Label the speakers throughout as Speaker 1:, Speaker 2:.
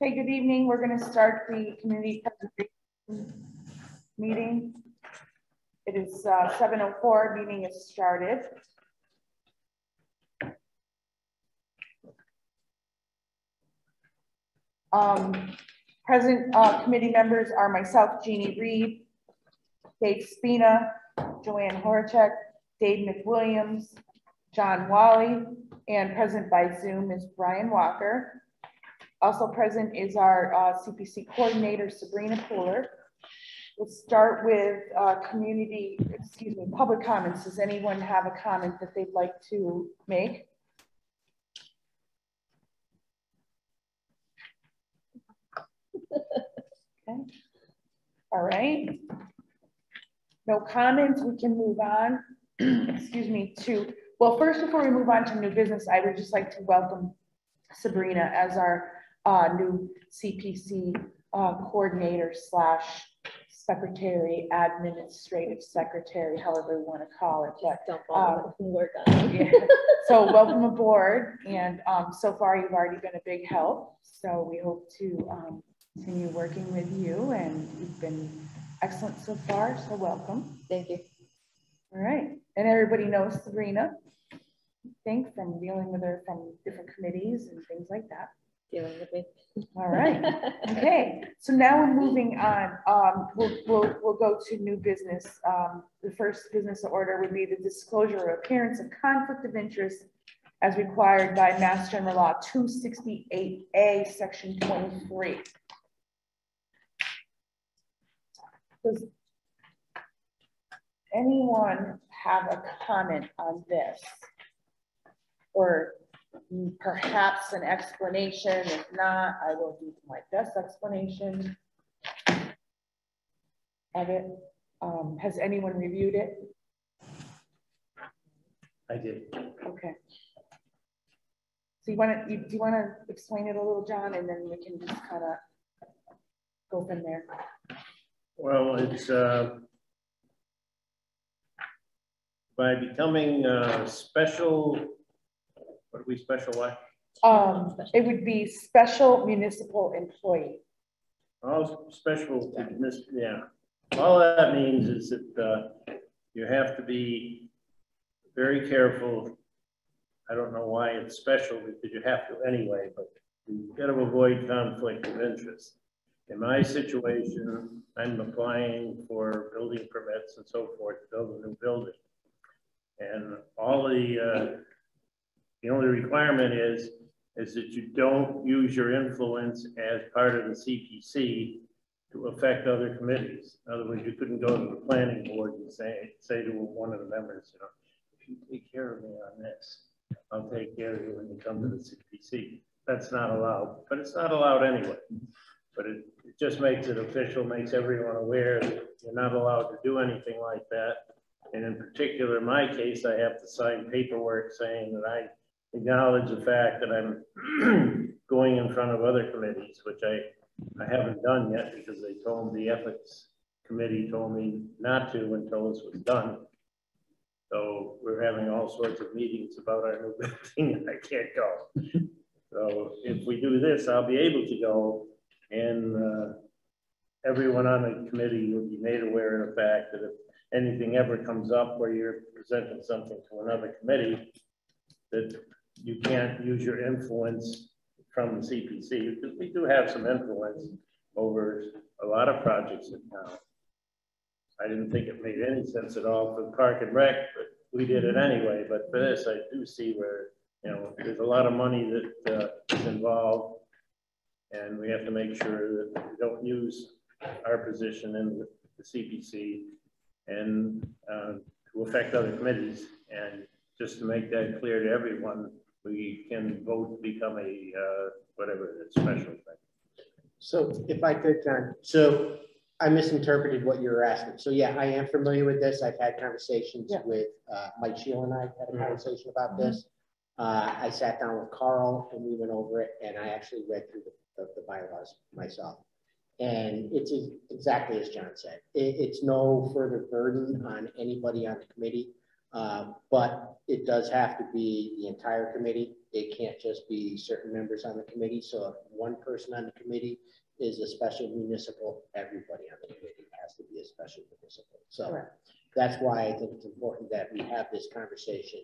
Speaker 1: Hey, good evening. We're going to start the community presentation meeting. It is 7:04. Meeting is started. Present committee members are myself, Jeannie Reed, Dave Spina, Joanne Horacek, Dave McWilliams, John Wally, and present by Zoom is Brian Walker. Also present is our CPC coordinator, Sabrina Pooler. We'll start with public comments. Does anyone have a comment that they'd like to make? Okay. All right. No comments. We can move on. Well, first, before we move on to new business, I would just like to welcome Sabrina as our new CPC coordinator / secretary, administrative secretary, however we want to call it. But work on it. Yeah. So welcome aboard, and so far you've already been a big help. So we hope to continue working with you, and you've been excellent so far. So welcome.
Speaker 2: Thank you.
Speaker 1: All right, and everybody knows Sabrina, I think, from dealing with her from different committees and things like that.
Speaker 2: Dealing with me.
Speaker 1: All right. Okay. So now we're moving on. We'll go to new business. The first business order would be the disclosure or appearance of conflict of interest as required by Mass General Law 268A, Section 23. Does anyone have a comment on this, or perhaps an explanation? If not, I will do my best explanation of it. Has anyone reviewed it?
Speaker 3: I did.
Speaker 1: Okay. So do you want to explain it a little, John, and then we can just kind of go from there.
Speaker 3: Well, it's by becoming special. What do we special what?
Speaker 1: It would be special municipal employee.
Speaker 3: Oh, special, yeah. All that means is that you have to be very careful. I don't know why it's special, because you have to anyway, but you've got to avoid conflict of interest. In my situation, I'm applying for building permits and so forth to build a new building. And all the only requirement is that you don't use your influence as part of the CPC to affect other committees. In other words, you couldn't go to the planning board and say to one of the members, you know, if you take care of me on this, I'll take care of you when you come to the CPC. That's not allowed, but it's not allowed anyway. But it just makes it official, makes everyone aware that you're not allowed to do anything like that. And in particular, in my case, I have to sign paperwork saying that I acknowledge the fact that I'm going in front of other committees, which I haven't done yet, because they told the ethics committee told me not to until this was done. So we're having all sorts of meetings about our new building, and I can't go. So if we do this, I'll be able to go, and everyone on the committee will be made aware of the fact that if anything ever comes up where you're presenting something to another committee, that you can't use your influence from the CPC, because we do have some influence over a lot of projects in town. I didn't think it made any sense at all for Park and Rec, but we did it anyway. But for this, I do see where, you know, there's a lot of money that is involved, and we have to make sure that we don't use our position in the CPC and to affect other committees. And just to make that clear to everyone, we can vote to become a whatever it's special thing.
Speaker 4: So if I could, John, so I misinterpreted what you were asking. So yeah, I am familiar with this. I've had conversations with Mike Shield, and I had a conversation about this. I sat down with Carl and we went over it, and I actually read through the bylaws myself. And it's exactly as John said. It's no further burden on anybody on the committee, but it does have to be the entire committee. it can't just be certain members on the committee. So if one person on the committee is a special municipal, everybody on the committee has to be a special municipal. So
Speaker 1: Correct.
Speaker 4: that's why I think it's important that we have this conversation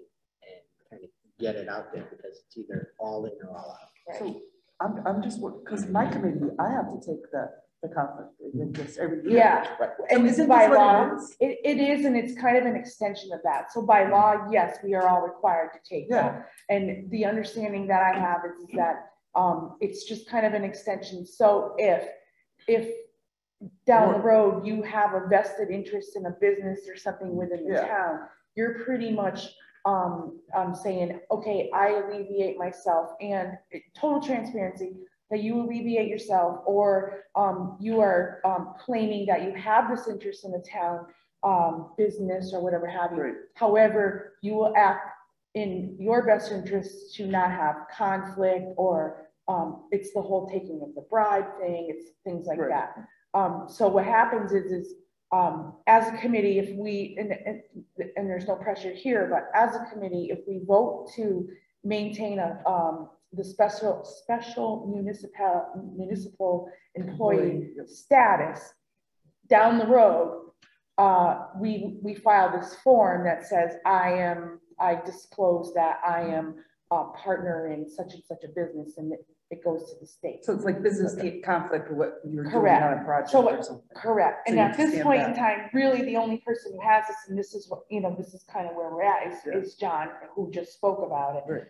Speaker 4: and kind of get it out there, because it's either all in or all out.
Speaker 1: Right.
Speaker 2: So I'm just, because my committee, I have to take the conflict of interest every year.
Speaker 1: Yeah,
Speaker 4: Right.
Speaker 1: and
Speaker 2: isn't
Speaker 1: by
Speaker 2: this what
Speaker 1: law,
Speaker 2: it is?
Speaker 1: it is, and it's kind of an extension of that. So by law, yes, we are all required to take that. And the understanding that I have is that it's just kind of an extension. So if down the road you have a vested interest in a business or something within the town, you're pretty much saying, okay, I alleviate myself, and total transparency, that you alleviate yourself, or you are claiming that you have this interest in the town business or whatever have you.
Speaker 2: Right.
Speaker 1: However, you will act in your best interest to not have conflict, or it's the whole taking of the bribe thing, it's things like that. So what happens is as a committee, if we, and there's no pressure here, but as a committee, if we vote to maintain the special municipal employee status, down the road, we file this form that says I disclose that I am a partner in such and such a business, and it goes to the state.
Speaker 2: So it's like business conflict with what you're doing
Speaker 1: Correct.
Speaker 2: on a project
Speaker 1: So
Speaker 2: or something.
Speaker 1: correct.
Speaker 2: So
Speaker 1: And
Speaker 2: you
Speaker 1: at this
Speaker 2: understand
Speaker 1: point
Speaker 2: that.
Speaker 1: in time, really the only person who has this, and this is what, this is kind of where we're at, is John, who just spoke about it.
Speaker 2: Right.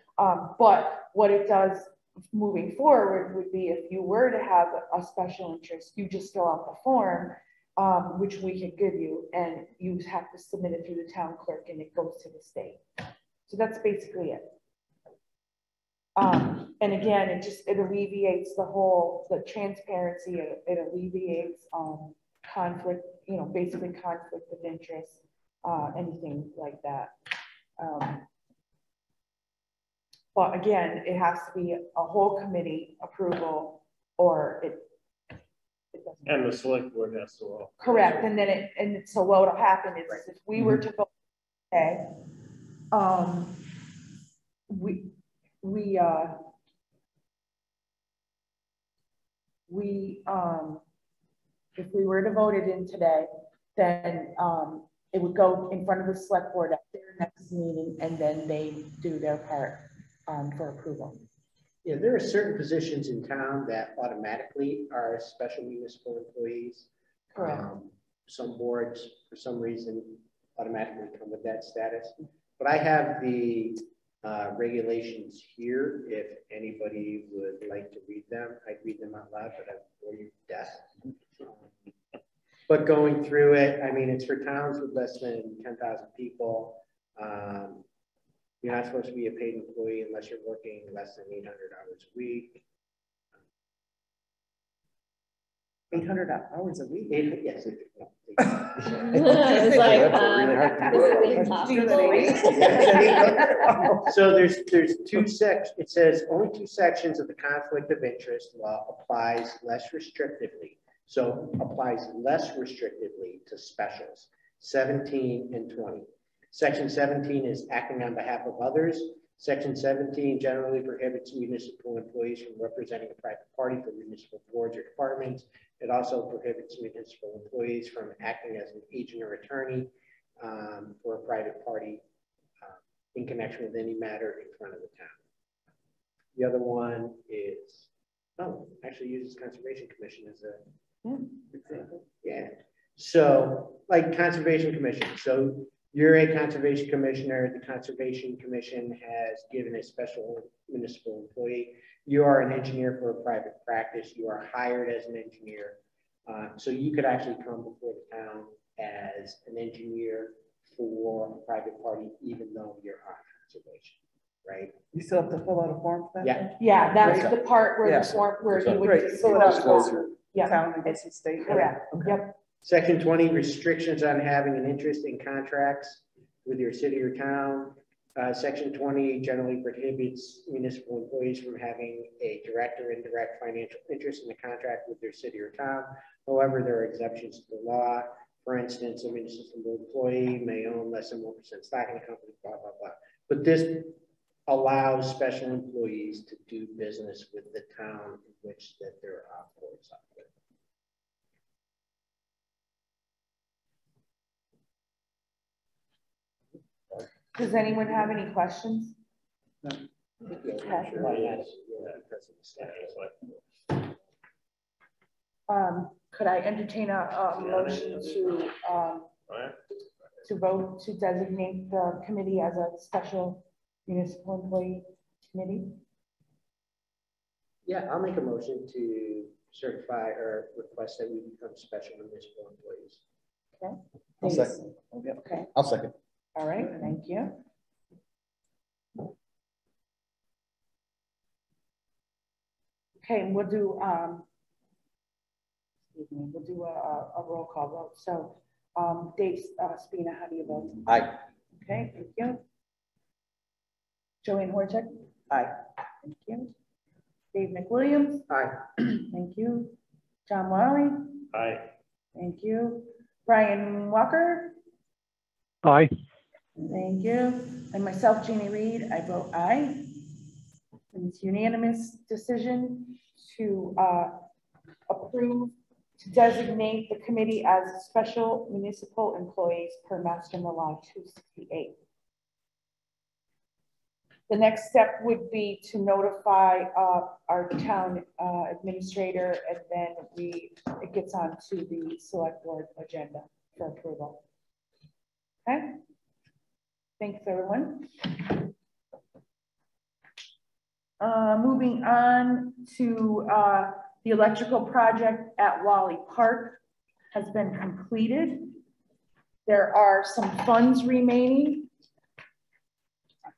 Speaker 1: But what it does moving forward would be, if you were to have a special interest, you just fill out the form, which we can give you, and you have to submit it through the town clerk, and it goes to the state. So that's basically it. And again, it alleviates the transparency, it alleviates conflict, basically conflict of interest, anything like that. But again, it has to be a whole committee approval, or it doesn't.
Speaker 3: And the select board has to.
Speaker 1: Correct, and then so what will happen is, if we were to vote today, if we were to vote it in today, then it would go in front of the select board at their next meeting, and then they do their part for approval.
Speaker 4: Yeah, there are certain positions in town that automatically are special municipal employees.
Speaker 1: Correct.
Speaker 4: Some boards, for some reason, automatically come with that status. But I have the regulations here. If anybody would like to read them, I'd read them out loud, but I'm bore you to death. But going through it, I mean, it's for towns with less than 10,000 people. You're not supposed to be a paid employee unless you're working less than 800 hours a week.
Speaker 2: 800 hours a week.
Speaker 4: Yes.
Speaker 5: It's like,
Speaker 4: So there's two sections. It says only two sections of the conflict of interest law applies less restrictively. So applies less restrictively to specials, 17 and 20. Section 17 is acting on behalf of others. Section 17 generally prohibits municipal employees from representing a private party for municipal boards or departments. It also prohibits municipal employees from acting as an agent or attorney for a private party in connection with any matter in front of the town. The other one is, actually uses Conservation Commission as a example. Yeah. So like Conservation Commission. So you're a Conservation Commissioner. The Conservation Commission has given a special municipal employee. You are an engineer for a private practice. You are hired as an engineer. So you could actually come before the town as an engineer for a private party, even though you're on conservation, right?
Speaker 2: You still have to fill out a form for that?
Speaker 4: Yeah.
Speaker 1: Yeah, that's the part where
Speaker 2: Yeah.
Speaker 1: the form, where you would.
Speaker 2: Right, fill it out,
Speaker 1: disclose. Yeah.
Speaker 2: Town and goes to state.
Speaker 1: Correct,
Speaker 2: Okay.
Speaker 1: yep.
Speaker 4: Section 20, restrictions on having an interest in contracts with your city or town. Section 20 generally prohibits municipal employees from having a direct or indirect financial interest in the contract with their city or town. However, there are exceptions to the law. For instance, a municipal employee may own less than 1% stock in a company, blah, blah, blah. But this allows special employees to do business with the town in which that their operates operate.
Speaker 1: Does anyone have any questions? Okay. Could I entertain a motion to vote to designate the committee as a special municipal employee committee?
Speaker 4: Yeah, I'll make a motion to certify or request that we become special municipal employees.
Speaker 1: Okay.
Speaker 5: I'll second.
Speaker 1: Okay.
Speaker 5: I'll second.
Speaker 1: All right. Thank you. Okay, and we'll do excuse me, we'll do a roll call vote. So Dave Spina, how do you vote?
Speaker 5: Aye.
Speaker 1: Okay, thank you. Joanne Horchak?
Speaker 4: Aye.
Speaker 1: Thank you. Dave McWilliams?
Speaker 4: Aye.
Speaker 1: Thank you. John Wiley?
Speaker 3: Aye.
Speaker 1: Thank you. Brian Walker?
Speaker 6: Aye.
Speaker 1: Thank you. And myself, Jeannie Reed, I vote aye. And it's unanimous decision to approve to designate the committee as special municipal employees per Mass General Law 268. The next step would be to notify our town administrator, and then it gets onto the select board agenda for approval. Okay. Thanks, everyone. Moving on to the electrical project at Wally Park has been completed. There are some funds remaining.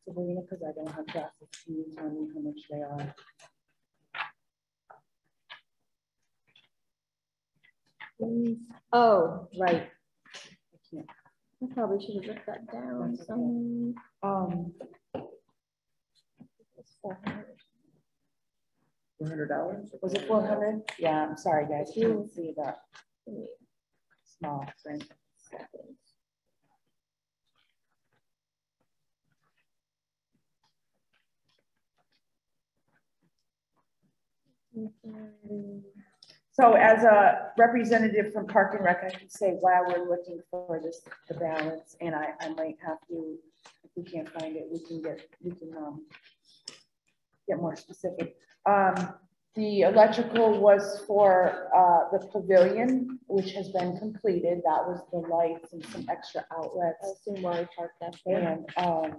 Speaker 1: Because I don't have graphics, can you tell me how much they are?
Speaker 7: Oh, right.
Speaker 1: I can't.
Speaker 7: I probably should have written that down.
Speaker 1: That's okay. $400. Was it 400? Yeah, I'm sorry, guys. I couldn't see that small print. So as a representative from Park and Rec, I can say while we're looking for the balance, and I might have to, if we can't find it, we can get more specific. The electrical was for the pavilion, which has been completed. That was the lights and some extra outlets.
Speaker 7: I assume Wally Park that's there.
Speaker 1: And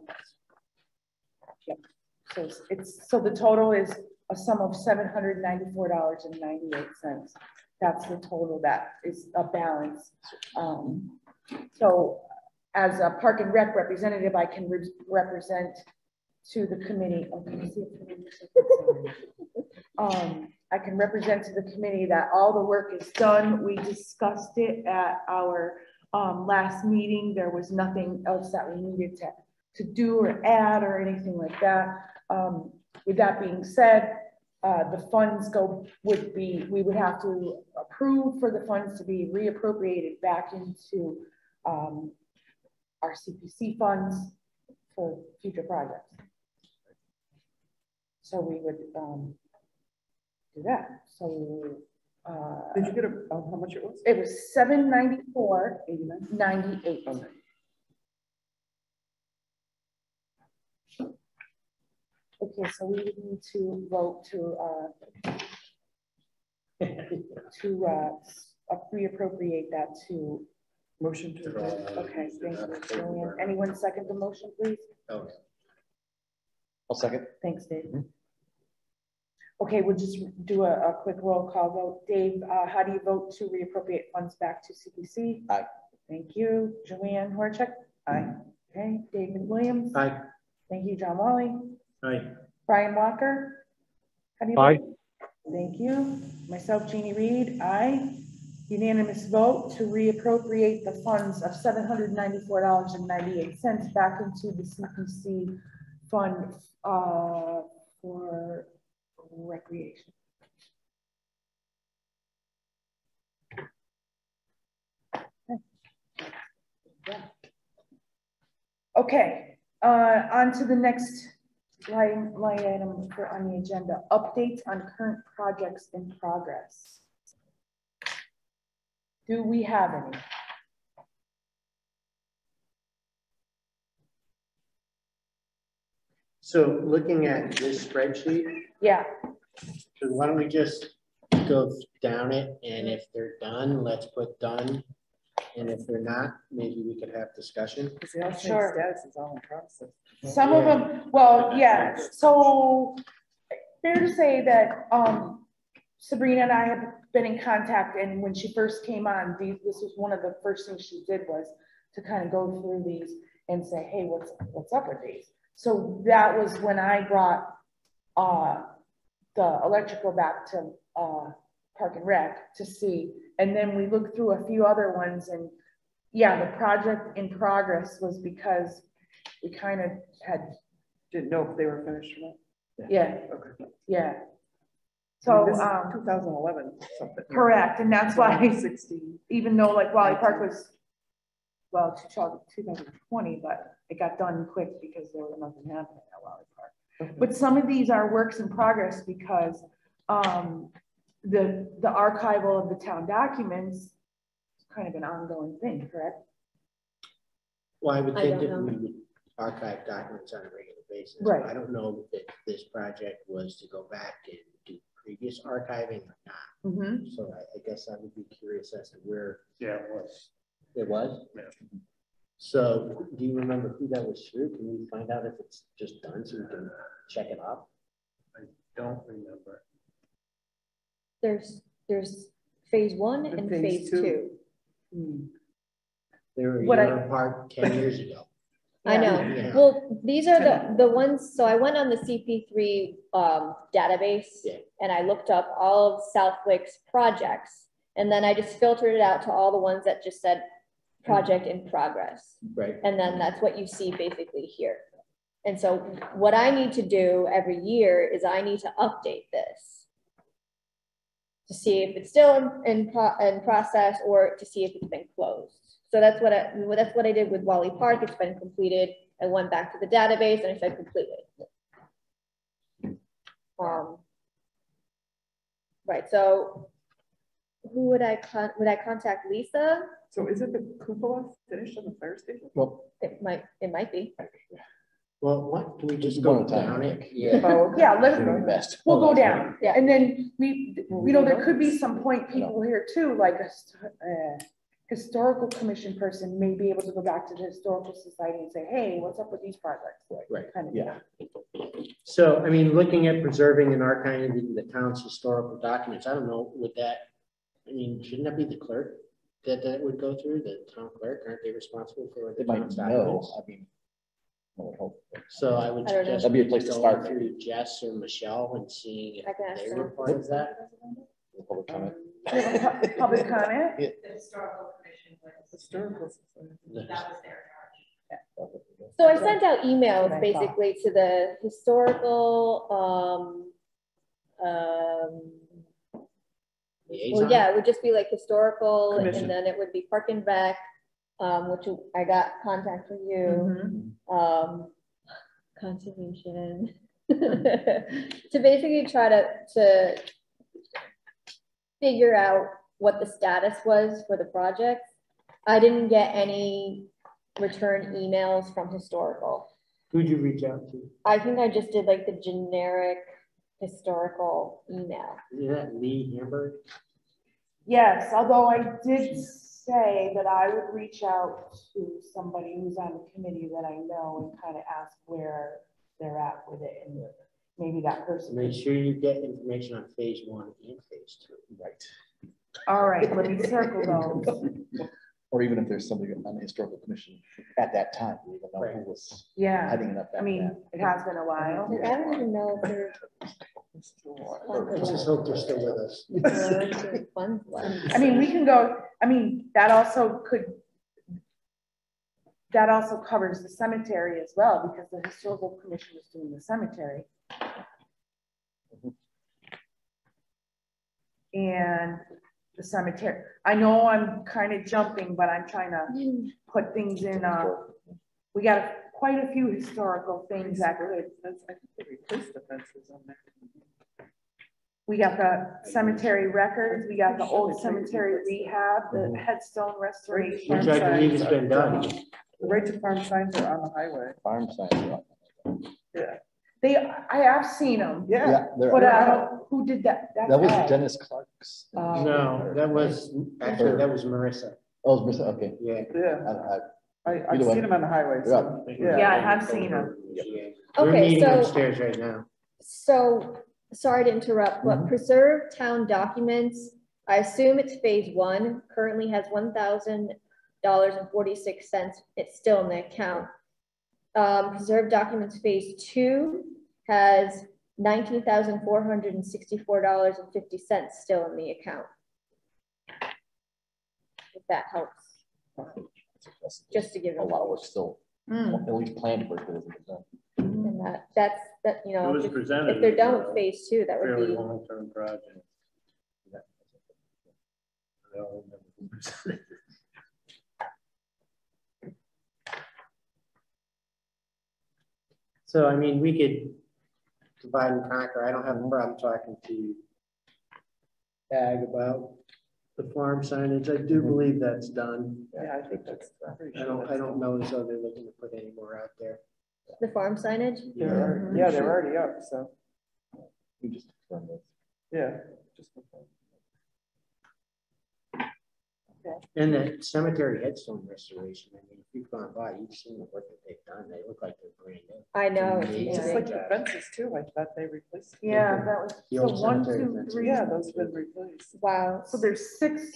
Speaker 1: yep. So the total is a sum of $794.98. That's the total that is a balance. So as a Park and Rec representative, I can represent to the committee. I can represent to the committee that all the work is done. We discussed it at our last meeting. There was nothing else that we needed to do or add or anything like that. With that being said, the funds we would have to approve for the funds to be reappropriated back into our CPC funds for future projects. So we would do that. So
Speaker 2: Did you get how much it was?
Speaker 1: it was $794.98.
Speaker 2: Okay.
Speaker 1: Okay, so we would need to vote to reappropriate that to.
Speaker 2: Motion to.
Speaker 1: Okay, thank you, Joanne. Anyone second the motion, please?
Speaker 5: Okay. I'll second.
Speaker 1: Thanks, Dave. Okay, we'll just do a quick roll call vote. Dave, how do you vote to reappropriate funds back to CPC?
Speaker 5: Aye.
Speaker 1: Thank you. Joanne Horchak? Aye. Okay, David Williams?
Speaker 4: Aye.
Speaker 1: Thank you, John Wally.
Speaker 3: Aye.
Speaker 1: Brian Walker? How do you
Speaker 6: Aye.
Speaker 1: vote? Thank you. Myself, Jeannie Reed, aye. Unanimous vote to reappropriate the funds of $794.98 back into the CPC fund for recreation. Okay, on to the next line item on the agenda, updates on current projects in progress. Do we have any?
Speaker 4: So looking at this spreadsheet,
Speaker 1: Yeah,
Speaker 4: so why don't we just go down it, and if they're done, let's put done. And if they're not, maybe we could have discussion.
Speaker 2: Because the outstanding
Speaker 1: Sure.
Speaker 2: status is all in process.
Speaker 1: some of them, well, yeah, so fair to say that, Sabrina and I have been in contact, and when she first came on, this was one of the first things she did was to kind of go through these and say, hey, what's up with these? So that was when I brought, the electrical back to, Park and Rec to see, and then we looked through a few other ones, and yeah, the project in progress was because we kind of had,
Speaker 2: Didn't know if they were finished or
Speaker 1: yeah,
Speaker 2: not. Okay.
Speaker 1: yeah.
Speaker 2: So,
Speaker 1: So,
Speaker 2: 2011, something.
Speaker 1: correct, and that's why,
Speaker 2: 2016.
Speaker 1: even though like Wally Park was, well, 2020, but it got done quick because there was nothing happening at Wally Park.
Speaker 2: Okay.
Speaker 1: But some of these are works in progress because, the archival of the town documents is kind of an ongoing thing, correct?
Speaker 4: Well, I would
Speaker 7: I
Speaker 4: think
Speaker 7: don't
Speaker 4: that
Speaker 7: know.
Speaker 4: we would archive documents on a regular basis.
Speaker 1: Right.
Speaker 4: I don't know if this project was to go back and do previous archiving or not.
Speaker 1: Mm-hmm.
Speaker 4: So I guess I would be curious as to where
Speaker 3: Yeah, it was.
Speaker 4: it was.
Speaker 3: Yeah.
Speaker 4: So do you remember who that was through? Can we find out if it's just done so we can check it off?
Speaker 3: Don't remember.
Speaker 7: There's phase 1
Speaker 2: And
Speaker 7: and
Speaker 2: phase
Speaker 7: phase
Speaker 2: two.
Speaker 7: 2.
Speaker 4: They were a
Speaker 1: What I-
Speaker 4: year apart 10 years ago.
Speaker 7: I know.
Speaker 4: Yeah.
Speaker 7: Well, these are the ones, so I went on the CP3 database
Speaker 4: Yeah.
Speaker 7: and I looked up all of Southwick's projects. And then I just filtered it out to all the ones that just said project in progress.
Speaker 4: Right.
Speaker 7: And then that's what you see basically here. And so what I need to do every year is I need to update this to see if it's still in process or to see if it's been closed. So that's what I did with Wally Park. It's been completed. I went back to the database and I said completed. Right. So who would I contact Lisa?
Speaker 2: So isn't the cupola finished on the fire station?
Speaker 5: Well,
Speaker 7: It might be.
Speaker 4: Well, what, can we just
Speaker 5: One
Speaker 4: go
Speaker 5: at a time,
Speaker 4: down
Speaker 5: I
Speaker 4: it?
Speaker 5: think.
Speaker 4: Yeah.
Speaker 2: Oh, okay.
Speaker 1: Yeah, let's,
Speaker 5: doing the best.
Speaker 1: we'll go down,
Speaker 7: Yeah.
Speaker 1: and then there could be some point people here too, like a historical commission person may be able to go back to the historical society and say, hey, what's up with these projects?
Speaker 4: Right.
Speaker 1: Kind of.
Speaker 5: Yeah.
Speaker 4: So, I mean, looking at preserving and archiving the town's historical documents, I don't know, would that, I mean, shouldn't that be the clerk that would go through, the town clerk? Aren't they responsible for
Speaker 5: They
Speaker 4: the
Speaker 5: might
Speaker 4: town's
Speaker 5: know,
Speaker 4: documents?
Speaker 5: I mean, I would hope.
Speaker 4: So I would
Speaker 7: I don't know.
Speaker 4: suggest.
Speaker 5: That'd be a place to
Speaker 4: going
Speaker 5: start.
Speaker 4: Through Jess or Michelle and seeing if
Speaker 7: I can ask
Speaker 4: they
Speaker 7: them.
Speaker 4: were part of that.
Speaker 5: Public comment.
Speaker 1: Do you have a public comment?
Speaker 6: The historical commission was,
Speaker 2: Historical society.
Speaker 6: that was their charge.
Speaker 7: So I sent out
Speaker 1: That's
Speaker 7: emails
Speaker 1: what I
Speaker 7: basically to the historical,
Speaker 4: Liaison?
Speaker 7: well, yeah, it would just be like historical,
Speaker 2: Commission.
Speaker 7: and then it would be Park and Rec, which I got contact from you,
Speaker 1: Mhm.
Speaker 7: conservation. To basically try to figure out what the status was for the project. I didn't get any return emails from historical.
Speaker 4: Who'd you reach out to?
Speaker 7: I think I just did like the generic historical email.
Speaker 4: Is that Lee Hamburg?
Speaker 1: Yes, although I did say that I would reach out to somebody who's on the committee that I know and kind of ask where they're at with it, and maybe that person.
Speaker 4: Make sure you get information on phase 1 and phase 2.
Speaker 5: Right.
Speaker 1: All right, let me circle those.
Speaker 5: Or even if there's somebody on the historical commission at that time, we even know who was
Speaker 1: Yeah,
Speaker 5: heading it up.
Speaker 1: I
Speaker 5: back
Speaker 1: mean,
Speaker 5: then.
Speaker 1: it has been a while.
Speaker 7: I don't even know if there's
Speaker 4: Let's just hope they're still with us.
Speaker 7: funds left.
Speaker 1: I mean, we can go, I mean, that also covers the cemetery as well, because the historical commission is doing the cemetery. And the cemetery, I know I'm kind of jumping, but I'm trying to put things in, we got quite a few historical things that could,
Speaker 2: I think they replaced the fences on there.
Speaker 1: we got the cemetery records, we got the old cemetery rehab, the headstone restoration.
Speaker 4: Which I believe has been done.
Speaker 2: The right to farm signs are on the highway.
Speaker 5: Farm signs.
Speaker 2: Yeah.
Speaker 1: I have seen them,
Speaker 2: Yeah.
Speaker 1: but who did that? That's
Speaker 5: That was
Speaker 1: Ed.
Speaker 5: Dennis Clark's.
Speaker 4: No, that was Marissa.
Speaker 5: Oh, it was Marissa, okay.
Speaker 4: Yeah.
Speaker 2: Yeah. I've
Speaker 5: Either way.
Speaker 2: seen them on the highway, so,
Speaker 1: Yeah,
Speaker 2: yeah.
Speaker 1: I have seen them.
Speaker 4: We're
Speaker 7: Okay,
Speaker 4: meeting
Speaker 7: so-
Speaker 4: upstairs right now.
Speaker 7: So, sorry to interrupt, but preserve town documents, I assume it's phase one, currently has $1,000.46, it's still in the account. Preserve documents phase two has $19,464.50 still in the account. If that helps, just to give
Speaker 5: A
Speaker 7: them,
Speaker 5: lot of work still,
Speaker 1: Mm.
Speaker 5: at least planned work that isn't done.
Speaker 7: and that's, you
Speaker 3: It
Speaker 7: know,
Speaker 3: was
Speaker 7: if
Speaker 3: presented.
Speaker 7: they're done
Speaker 3: as
Speaker 7: with
Speaker 3: a
Speaker 7: phase two, that would
Speaker 3: Fairly
Speaker 7: be,
Speaker 3: long-term project. I don't remember who presented it.
Speaker 4: So, I mean, we could divide and conquer. I don't have a problem talking to Ag about the farm signage. I do believe that's done.
Speaker 2: Yeah, I think that's. I'm pretty
Speaker 4: I
Speaker 2: sure
Speaker 4: don't know as though they're looking to put any more out there.
Speaker 7: the farm signage.
Speaker 2: Yeah, they're already up, so,
Speaker 5: We just confirmed this.
Speaker 2: yeah. Just
Speaker 4: And the cemetery headstone restoration, I mean, if you've gone by, you've seen the work that they've done. They look like they're brand new.
Speaker 7: I know, it's
Speaker 4: Amazing.
Speaker 2: Just
Speaker 7: amazing.
Speaker 2: like the fences too, I thought they replaced.
Speaker 1: Yeah, that was,
Speaker 4: The
Speaker 1: so
Speaker 4: old
Speaker 1: 1,
Speaker 4: cemetery
Speaker 1: 2,
Speaker 4: fence.
Speaker 1: 3.
Speaker 2: Yeah, those have been replaced.
Speaker 7: Wow.
Speaker 1: So there's 6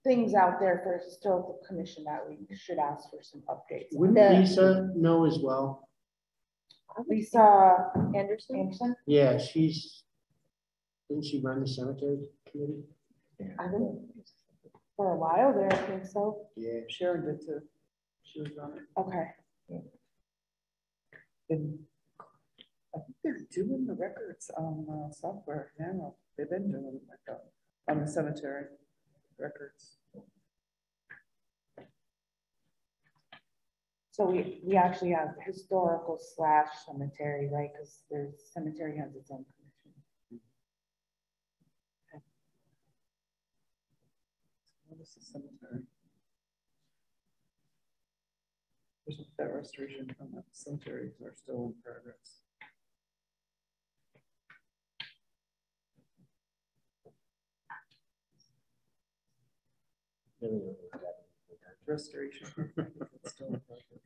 Speaker 1: things out there for historical commission that we should ask for some updates. on.
Speaker 4: Wouldn't
Speaker 7: The-
Speaker 4: Lisa know as well?
Speaker 1: Lisa
Speaker 7: Anderson?
Speaker 1: Anderson,
Speaker 4: Yeah, didn't she run the cemetery committee?
Speaker 1: I think for a while there, I think so.
Speaker 4: Yeah.
Speaker 2: Sharon did too. She was on it.
Speaker 1: Okay.
Speaker 2: And I think they're doing the records on software now. They've been doing it like that on the cemetery records.
Speaker 1: So we actually have historical / cemetery, right? Because there's cemetery has its own commission.
Speaker 2: What is the cemetery? There's that restoration on the cemeteries are still in progress. Restoration. It's still in progress.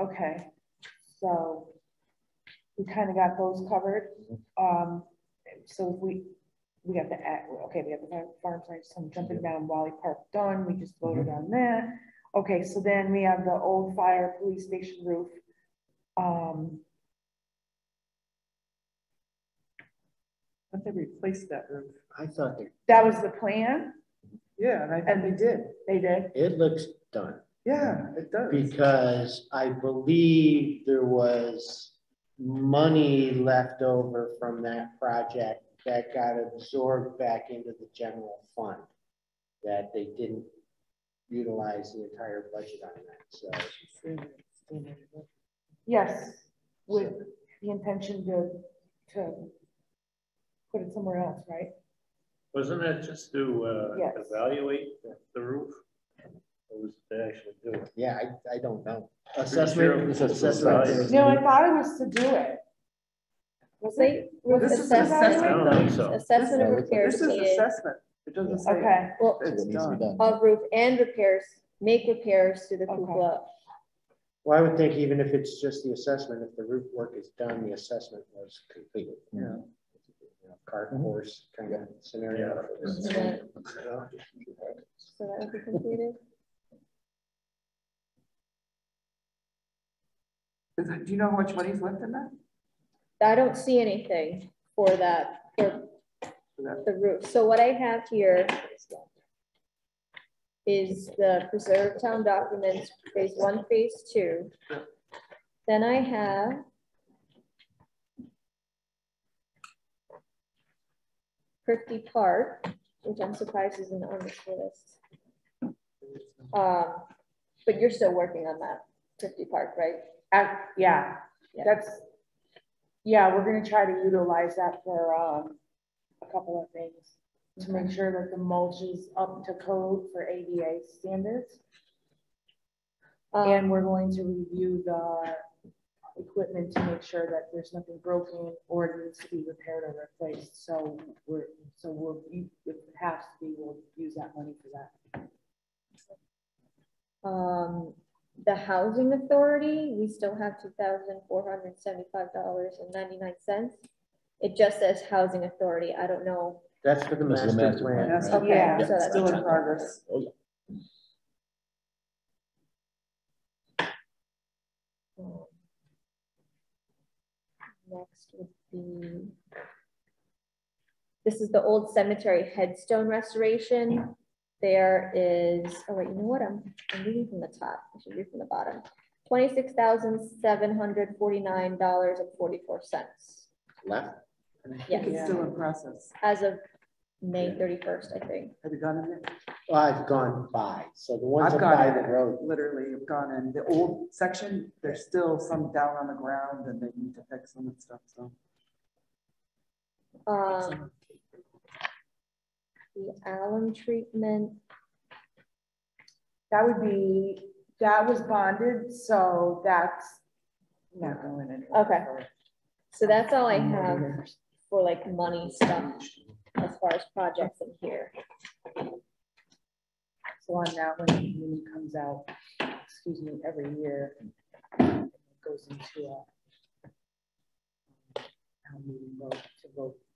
Speaker 1: Okay, so we kind of got those covered. So if we got the, okay, we got the farm signs, so I'm jumping down Wally Park done, we just voted on that. Okay, so then we have the old fire police station roof.
Speaker 2: But they replaced that roof.
Speaker 4: I thought
Speaker 1: That was the plan,
Speaker 2: Yeah, and I think they did.
Speaker 1: they did.
Speaker 4: it looks done.
Speaker 2: Yeah, it does.
Speaker 4: Because I believe there was money left over from that project that got absorbed back into the general fund. That they didn't utilize the entire budget on that, so.
Speaker 1: Yes, with the intention to put it somewhere else, right?
Speaker 3: Wasn't that just to
Speaker 1: Yes.
Speaker 3: evaluate the roof? Or was it to actually do it?
Speaker 4: Yeah, I don't know.
Speaker 3: sure
Speaker 4: Assessment,
Speaker 5: this is
Speaker 4: assessment.
Speaker 5: size.
Speaker 1: No, I thought it was to do it. Was it?
Speaker 7: Site roof
Speaker 2: This is
Speaker 7: assessment,
Speaker 3: I don't think so.
Speaker 7: assessment of
Speaker 5: Yeah,
Speaker 7: repairs
Speaker 2: This is
Speaker 7: needed
Speaker 2: assessment. It doesn't say.
Speaker 1: Okay,
Speaker 7: well,
Speaker 5: So
Speaker 2: It's
Speaker 5: it needs to be
Speaker 2: done.
Speaker 5: done.
Speaker 7: of roof and repairs, make repairs to the
Speaker 1: Okay.
Speaker 7: cupola.
Speaker 4: Well, I would think even if it's just the assessment, if the roof work is done, the assessment was completed.
Speaker 2: Yeah.
Speaker 4: You know, cart horse kind of scenario.
Speaker 7: So that would be completed.
Speaker 2: Do you know how much money's left in that?
Speaker 7: I don't see anything for that, for the roof. So what I have here is the preserved town documents, phase one, phase two. Then I have Prifty Park, which I'm surprised isn't on this list. But you're still working on that. Christie Park, right?
Speaker 1: Yeah,
Speaker 7: Yeah.
Speaker 1: we're gonna try to utilize that for, a couple of things. To make sure that the mulch is up to code for ADA standards. And we're going to review the equipment to make sure that there's nothing broken or needs to be repaired or replaced. So if it has to be, we'll use that money for that.
Speaker 7: The housing authority, we still have $2,475.99. It just says housing authority. I don't know.
Speaker 4: That's for the
Speaker 5: This is the
Speaker 4: master
Speaker 5: master
Speaker 4: plan.
Speaker 2: Yes,
Speaker 7: Okay,
Speaker 2: yeah,
Speaker 7: so
Speaker 2: it's
Speaker 7: that's
Speaker 2: still in progress.
Speaker 7: Next would be, this is the old cemetery headstone restoration. There is, oh wait, you know what? I'm reading from the top. I should read from the bottom. $26,749.44.
Speaker 4: Left.
Speaker 2: And I think
Speaker 7: Yeah.
Speaker 2: it's still in process.
Speaker 7: As of May 31st, I think.
Speaker 2: Have you gone in there?
Speaker 4: Well, I've gone by, so the ones
Speaker 2: I've
Speaker 4: that by
Speaker 2: gone
Speaker 4: the
Speaker 2: in,
Speaker 4: road.
Speaker 2: literally, I've gone in. The old section, there's still some down on the ground and they need to fix them and stuff, so.
Speaker 7: The alum treatment,
Speaker 1: That was bonded, so that's not going anywhere.
Speaker 7: Okay. so that's all I have for like money stuff as far as projects in here.
Speaker 1: So on that, when it comes out, every year, it goes into a town meeting vote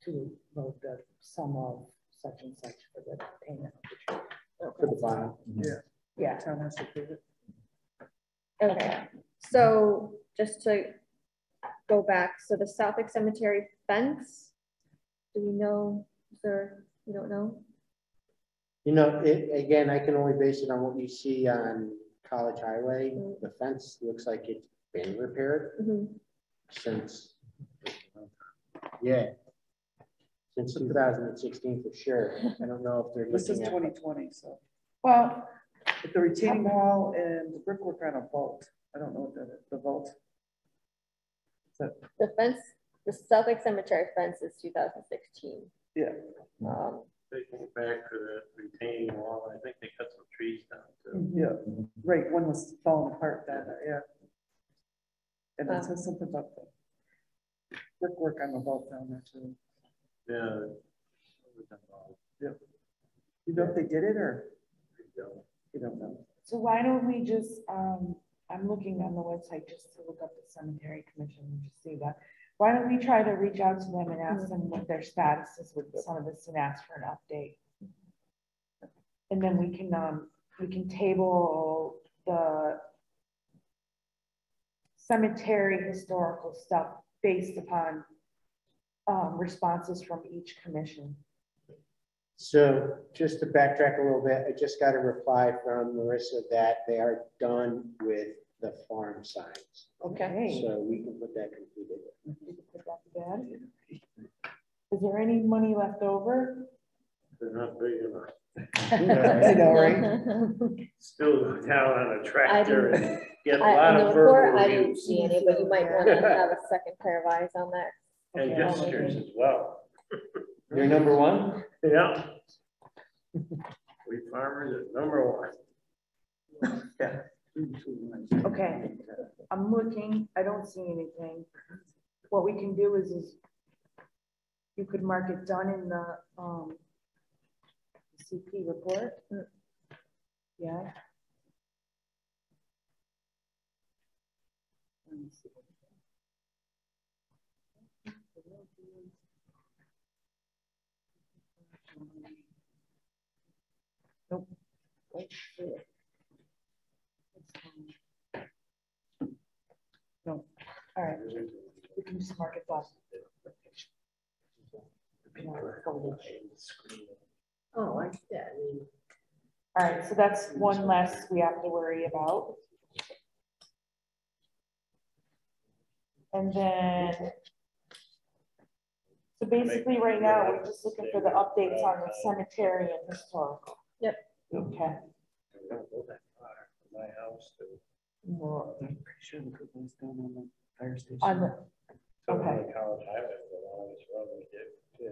Speaker 1: to vote the sum of such and such for the payment.
Speaker 4: For the bond.
Speaker 1: Yeah.
Speaker 2: Town has to approve it.
Speaker 7: Okay, so just to go back, so the Southwick Cemetery fence, do we know, sir, you don't know?
Speaker 4: You know, again, I can only base it on what you see on College Highway. The fence looks like it's been repaired since, since 2016 for sure. I don't know if they're
Speaker 2: This is
Speaker 4: looking at.
Speaker 2: 2020, so.
Speaker 1: Well,
Speaker 2: But the retaining wall and the brickwork on a vault, I don't know what that is, the vault.
Speaker 7: The fence, the Southwick Cemetery fence is 2016.
Speaker 2: Yeah.
Speaker 3: They came back for the retaining wall, I think they cut some trees down too.
Speaker 2: Yeah, right, one was falling apart then, yeah. And it says something about the brickwork on the vault down there too.
Speaker 3: Yeah.
Speaker 2: You know if they did it or? You don't know.
Speaker 1: so why don't we just, I'm looking on the website just to look up the cemetery commission and just see that. Why don't we try to reach out to them and ask them what their status is with some of this and ask for an update? And then we can table the cemetery historical stuff based upon responses from each commission.
Speaker 4: So just to backtrack a little bit, I just got a reply from Marissa that they are done with the farm signs.
Speaker 1: Okay.
Speaker 4: So we can put that completed.
Speaker 1: We can put that to bed. Is there any money left over?
Speaker 3: They're not big enough.
Speaker 2: I know, right?
Speaker 3: Still go down on a tractor and get a
Speaker 7: In
Speaker 3: lot
Speaker 7: the
Speaker 3: of
Speaker 7: report, I
Speaker 3: verbal
Speaker 7: didn't
Speaker 3: abuse
Speaker 7: see any, but you might want to have a second pair of eyes on that.
Speaker 3: and
Speaker 1: Okay.
Speaker 3: gestures as well.
Speaker 4: You're number one?
Speaker 3: Yeah. We farmers are number one.
Speaker 2: Yeah.
Speaker 1: Okay, I'm looking, I don't see anything. What we can do is you could mark it done in the CP report. Yeah. Let me see. Nope. No, all right, we can just mark it off.
Speaker 6: Oh, I, yeah, I mean.
Speaker 1: All right, so that's one less we have to worry about. And then, so basically right now, we're just looking for the updates on the cemetery and historical.
Speaker 7: Yep.
Speaker 1: Okay,
Speaker 3: I don't go that far from my house to
Speaker 2: Well, I'm pretty sure the cupola down on the fire station.
Speaker 1: On the,
Speaker 3: So
Speaker 1: Okay.
Speaker 3: the College Highway for the longest road we did. Yeah.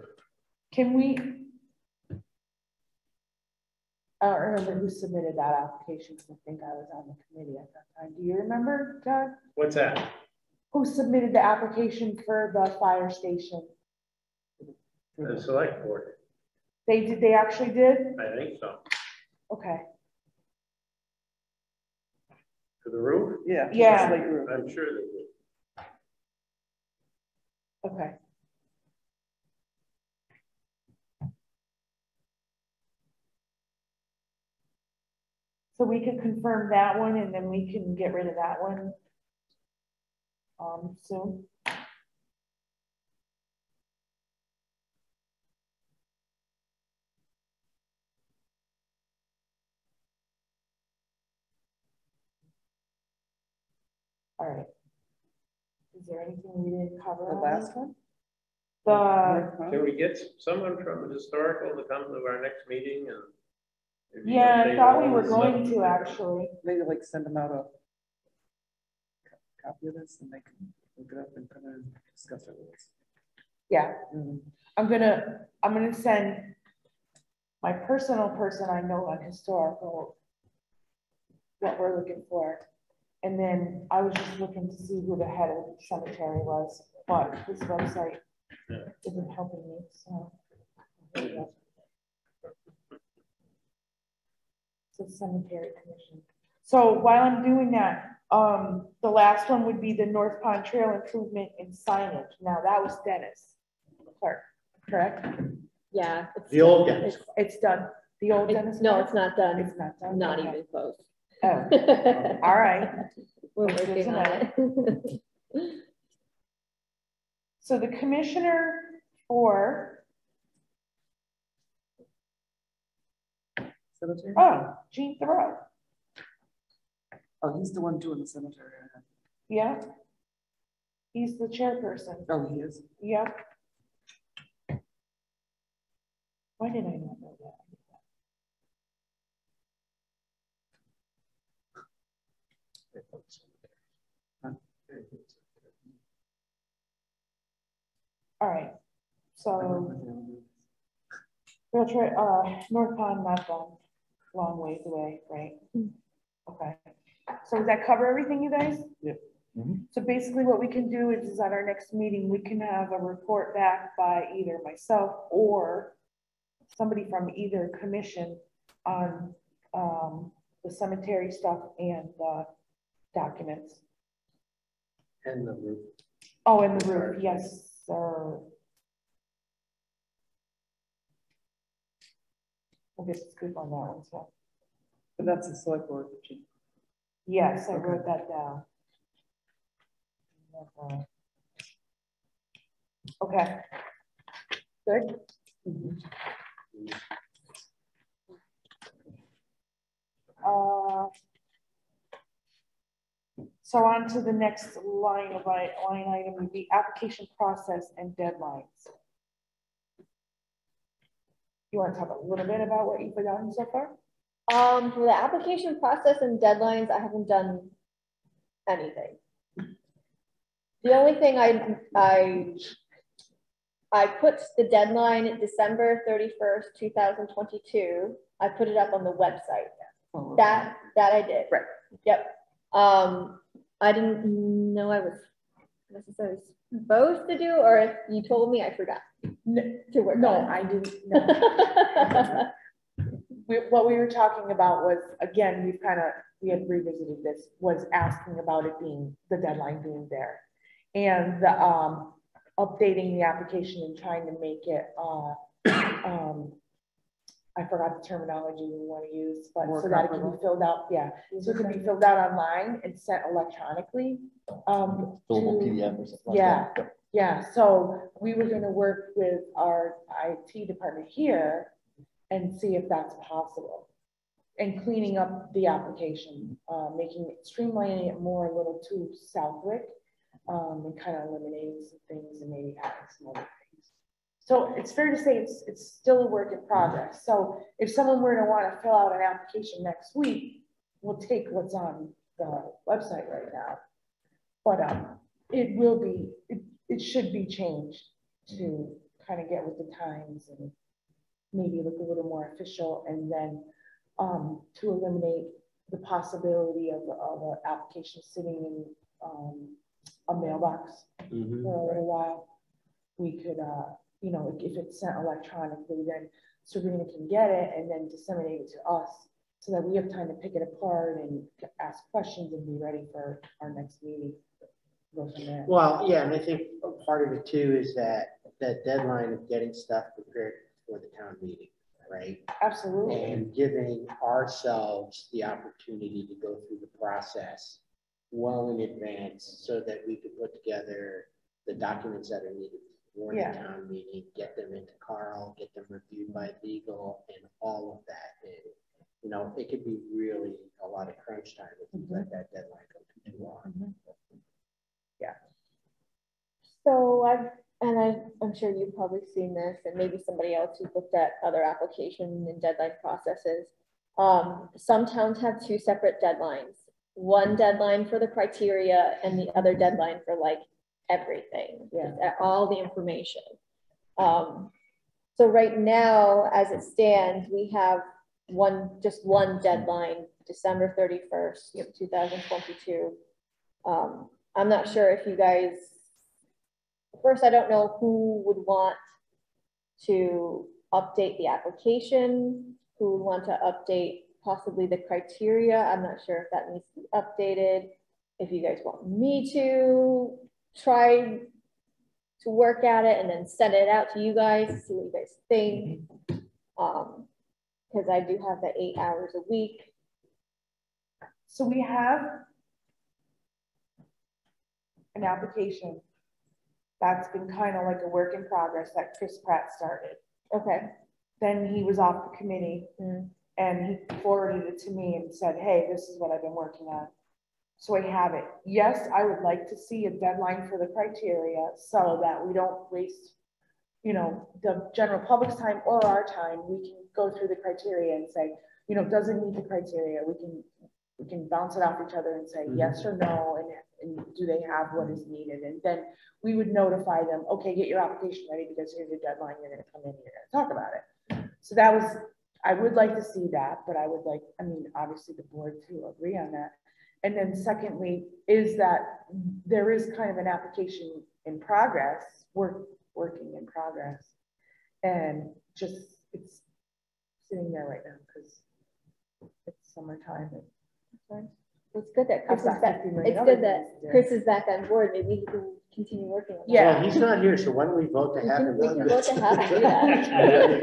Speaker 1: can we? I don't remember who submitted that application, because I think I was on the committee at that time. Do you remember, Doug?
Speaker 3: What's that?
Speaker 1: Who submitted the application for the fire station?
Speaker 3: The select board,
Speaker 1: They did, they actually did?
Speaker 3: I think so.
Speaker 1: Okay,
Speaker 3: For the roof,
Speaker 2: Yeah.
Speaker 1: Yeah.
Speaker 2: slate roof.
Speaker 3: I'm sure they did.
Speaker 1: okay. So we can confirm that one, and then we can get rid of that one soon. All right. Is there anything we didn't cover?
Speaker 2: The
Speaker 1: on
Speaker 2: last
Speaker 1: this?
Speaker 2: one?
Speaker 1: The,
Speaker 2: North Pond?
Speaker 3: Can we get someone from historical to come to our next meeting and? if you
Speaker 1: yeah, I
Speaker 3: update
Speaker 1: thought
Speaker 3: all
Speaker 1: we were
Speaker 3: this
Speaker 1: going
Speaker 3: stuff?
Speaker 1: to actually.
Speaker 2: Maybe like send them out a copy of this and they can look it up and come in and discuss it with us.
Speaker 1: Yeah,
Speaker 2: Mhm.
Speaker 1: I'm gonna send my personal person I know on historical, what we're looking for. And then I was just looking to see who the head of the cemetery was, but this website isn't helping me, so. Here we go. So cemetery commission. So while I'm doing that, the last one would be the North Pond Trail improvement and signage. Now, that was Dennis Clark, correct?
Speaker 7: Yeah.
Speaker 4: The old Dennis.
Speaker 1: It's done. The old Dennis?
Speaker 7: No,
Speaker 1: Clark?
Speaker 7: it's not done.
Speaker 1: It's not done.
Speaker 7: Not
Speaker 1: Okay.
Speaker 7: even close.
Speaker 1: Oh, all right.
Speaker 7: We're
Speaker 1: That's good
Speaker 7: working
Speaker 1: to
Speaker 7: on it.
Speaker 1: So the commissioner for,
Speaker 2: Cemetery?
Speaker 1: Gene Thoreau.
Speaker 2: Oh, he's the one doing the cemetery.
Speaker 1: Yeah. He's the chairperson.
Speaker 2: Oh, he is.
Speaker 1: Yep. Why did I not know that? All right, so we'll try, North Pond, not done, long ways away, right? Okay, so does that cover everything, you guys?
Speaker 2: Yep.
Speaker 5: Mhm.
Speaker 1: So basically what we can do is at our next meeting, we can have a report back by either myself or somebody from either commission on, the cemetery stuff and the documents.
Speaker 4: And the roof.
Speaker 1: Oh, and the roof, yes, sir. I'll get the scoop on that one, so.
Speaker 2: But that's the select board.
Speaker 1: Yes, I
Speaker 2: Okay.
Speaker 1: wrote that down. Okay. Good. So on to the next line item would be application process and deadlines. You want to talk a little bit about what you've done so far?
Speaker 7: For the application process and deadlines, I haven't done anything. The only thing I put the deadline December 31st, 2022. I put it up on the website.
Speaker 2: Oh,
Speaker 7: That I did.
Speaker 2: Right.
Speaker 7: Yep. I didn't know I was necessarily supposed to do, or if you told me, I forgot to work
Speaker 1: No,
Speaker 7: on
Speaker 1: I didn't. No. What we were talking about was, again, we had revisited this, was asking about it being, the deadline being there. And the, updating the application and trying to make it, I forgot the terminology we want to use, but
Speaker 2: More
Speaker 1: so that it can
Speaker 2: comparable.
Speaker 1: be filled out, yeah. So it can be filled out online and sent electronically.
Speaker 5: Fillable
Speaker 1: to-
Speaker 5: PDF or something like
Speaker 1: Yeah,
Speaker 5: that.
Speaker 1: yeah, so we were gonna work with our IT department here and see if that's possible. And cleaning up the application, making it, streamlining it more a little to Southwick, and kind of eliminating some things and maybe adding some other things. So it's fair to say it's still a work in progress. So if someone were to want to fill out an application next week, we'll take what's on the website right now. But it will be, it should be changed to kind of get with the times and maybe look a little more official, and then to eliminate the possibility of an application sitting in a mailbox for a little while. We could, you know, if it's sent electronically, then Sabrina can get it and then disseminate it to us so that we have time to pick it apart and ask questions and be ready for our next meeting. Go from there.
Speaker 4: Well, yeah, and I think part of it too is that deadline of getting stuff prepared for the town meeting, right?
Speaker 1: Absolutely.
Speaker 4: And giving ourselves the opportunity to go through the process well in advance so that we could put together the documents that are needed for the town meeting, get them into Carl, get them reviewed by legal and all of that. And, you know, it could be really a lot of crunch time if you let that deadline go too long.
Speaker 1: Yeah.
Speaker 7: So I'm sure you've probably seen this, and maybe somebody else who's looked at other application and deadline processes. Some towns have two separate deadlines. One deadline for the criteria and the other deadline for like everything, all the information. So right now, as it stands, we have just one deadline, December 31st, 2022. I'm not sure if you guys, first, I don't know who would want to update the application, who would want to update possibly the criteria. I'm not sure if that needs to be updated. If you guys want me to try to work at it and then send it out to you guys, see what you guys think. Because I do have the 8 hours a week.
Speaker 1: So we have an application that's been kind of like a work in progress that Chris Pratt started.
Speaker 7: Okay.
Speaker 1: Then he was off the committee and he forwarded it to me and said, hey, this is what I've been working on. So I have it. Yes, I would like to see a deadline for the criteria so that we don't waste, you know, the general public's time or our time. We can go through the criteria and say, you know, does it meet the criteria? We can bounce it off each other and say yes or no, and do they have what is needed? And then we would notify them, okay, get your application ready because here's your deadline. You're going to come in, you're going to talk about it. So that was, I would like to see that, but I would like, I mean, obviously the board to agree on that. And then secondly, is that there is kind of an application in progress, working in progress. And just, it's sitting there right now because it's summertime.
Speaker 7: It's good that Chris is
Speaker 1: I've got
Speaker 7: back.
Speaker 1: 50 million
Speaker 7: It's good
Speaker 1: other
Speaker 7: that
Speaker 1: things to do.
Speaker 7: Chris is back on board. Maybe he can continue working on that.
Speaker 1: Yeah.
Speaker 4: Well, he's not here, so why don't we vote to have him?
Speaker 7: We can vote to have him do that.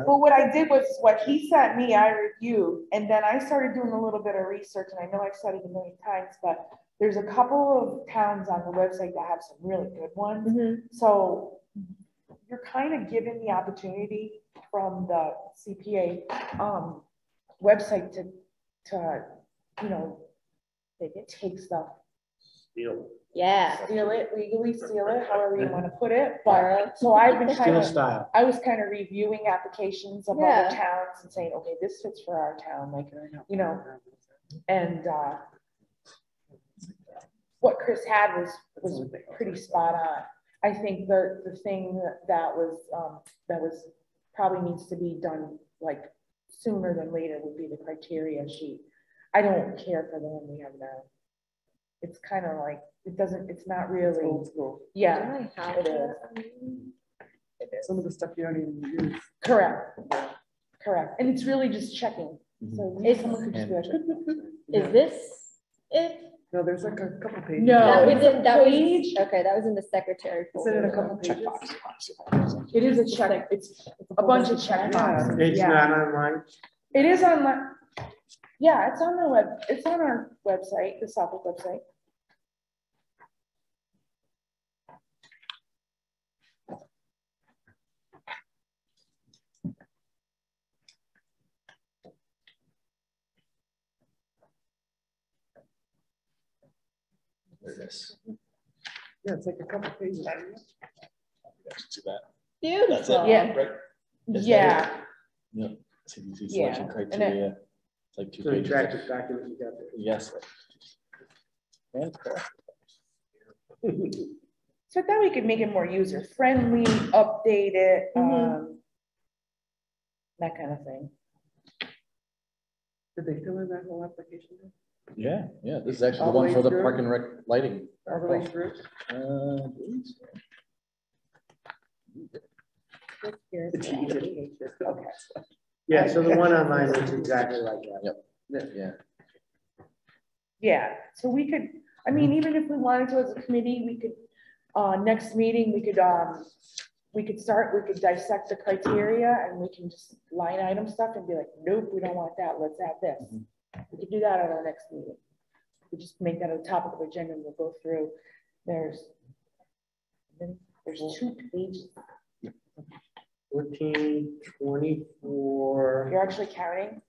Speaker 1: But what I did was what he sent me, I reviewed, and then I started doing a little bit of research, and I know I've said it a million times, but there's a couple of towns on the website that have some really good ones. So you're kind of given the opportunity from the CPA website to you know, they can take stuff.
Speaker 3: Steal.
Speaker 7: Yeah.
Speaker 1: Steal it, legally steal it, however you want to put it. But so I've been kind
Speaker 4: Steel
Speaker 1: of,
Speaker 4: style.
Speaker 1: I was kind of reviewing applications of other towns and saying, okay, this fits for our town, like, you know, and what Chris had was pretty spot on. I think the thing that was probably needs to be done like sooner than later would be the criteria sheet. I don't care for the one we have now. It's kind of like, it's not really old school. Yeah, it is.
Speaker 2: Some of the stuff you don't even use.
Speaker 1: Correct. And it's really just checking. So someone could just be like,
Speaker 7: Is this it?
Speaker 2: No, there's like a couple pages.
Speaker 1: No.
Speaker 7: That was in,
Speaker 1: Page?
Speaker 7: okay, that was in the secretary
Speaker 2: Is it in a
Speaker 7: folder.
Speaker 2: couple pages?
Speaker 1: it is a check, it's a bunch of check boxes.
Speaker 4: It's not online.
Speaker 1: It is online. Yeah, it's on the web, it's on our website, the Suffolk website.
Speaker 5: There it is.
Speaker 2: Yeah, it's like a couple pages.
Speaker 5: You guys see that? That's
Speaker 7: Beautiful.
Speaker 5: it,
Speaker 1: Yeah.
Speaker 5: right? Is that
Speaker 1: Yeah.
Speaker 5: it? Yep. CDC
Speaker 1: Yeah,
Speaker 5: selection
Speaker 1: and
Speaker 5: criteria. It's like 2
Speaker 4: So
Speaker 5: pages.
Speaker 4: interactive document you got there.
Speaker 5: Yes. And
Speaker 1: So I thought we could make it more user friendly, update it, that kind of thing.
Speaker 2: Did they fill in that whole application?
Speaker 5: yeah, this is actually
Speaker 2: All
Speaker 5: the
Speaker 2: the
Speaker 5: one
Speaker 2: way
Speaker 5: for the
Speaker 2: through?
Speaker 5: park and rec lighting.
Speaker 2: All the way through?
Speaker 5: I believe so.
Speaker 2: Okay.
Speaker 4: Yeah, so the one online looks exactly like that.
Speaker 5: Yeah,
Speaker 1: Yeah, so we could, I mean, even if we wanted to as a committee, we could, next meeting, we could dissect the criteria and we can just line item stuff and be like, nope, we don't want that, let's add this. We could do that at our next meeting. We just make that a topic of agenda and we'll go through, there's 2 pages.
Speaker 4: 14, 24.
Speaker 1: You're actually counting?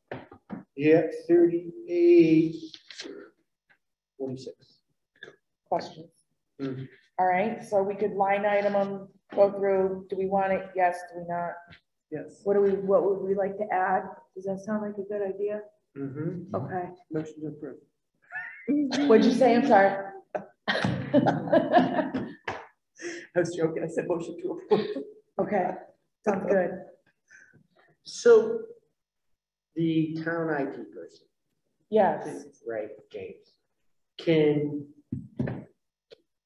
Speaker 4: Yeah, 38, 46.
Speaker 1: Questions?
Speaker 4: Mhm.
Speaker 1: All right, so we could line item them, go through, do we want it? Yes, do we not?
Speaker 2: Yes.
Speaker 1: What would we like to add? Does that sound like a good idea?
Speaker 4: Mm-hmm.
Speaker 1: Okay.
Speaker 2: Motion to approve.
Speaker 1: What'd you say? I'm sorry.
Speaker 2: I was joking. I said motion to approve.
Speaker 1: Okay, sounds good.
Speaker 4: So the town IT person,
Speaker 1: Yes,
Speaker 4: right, James,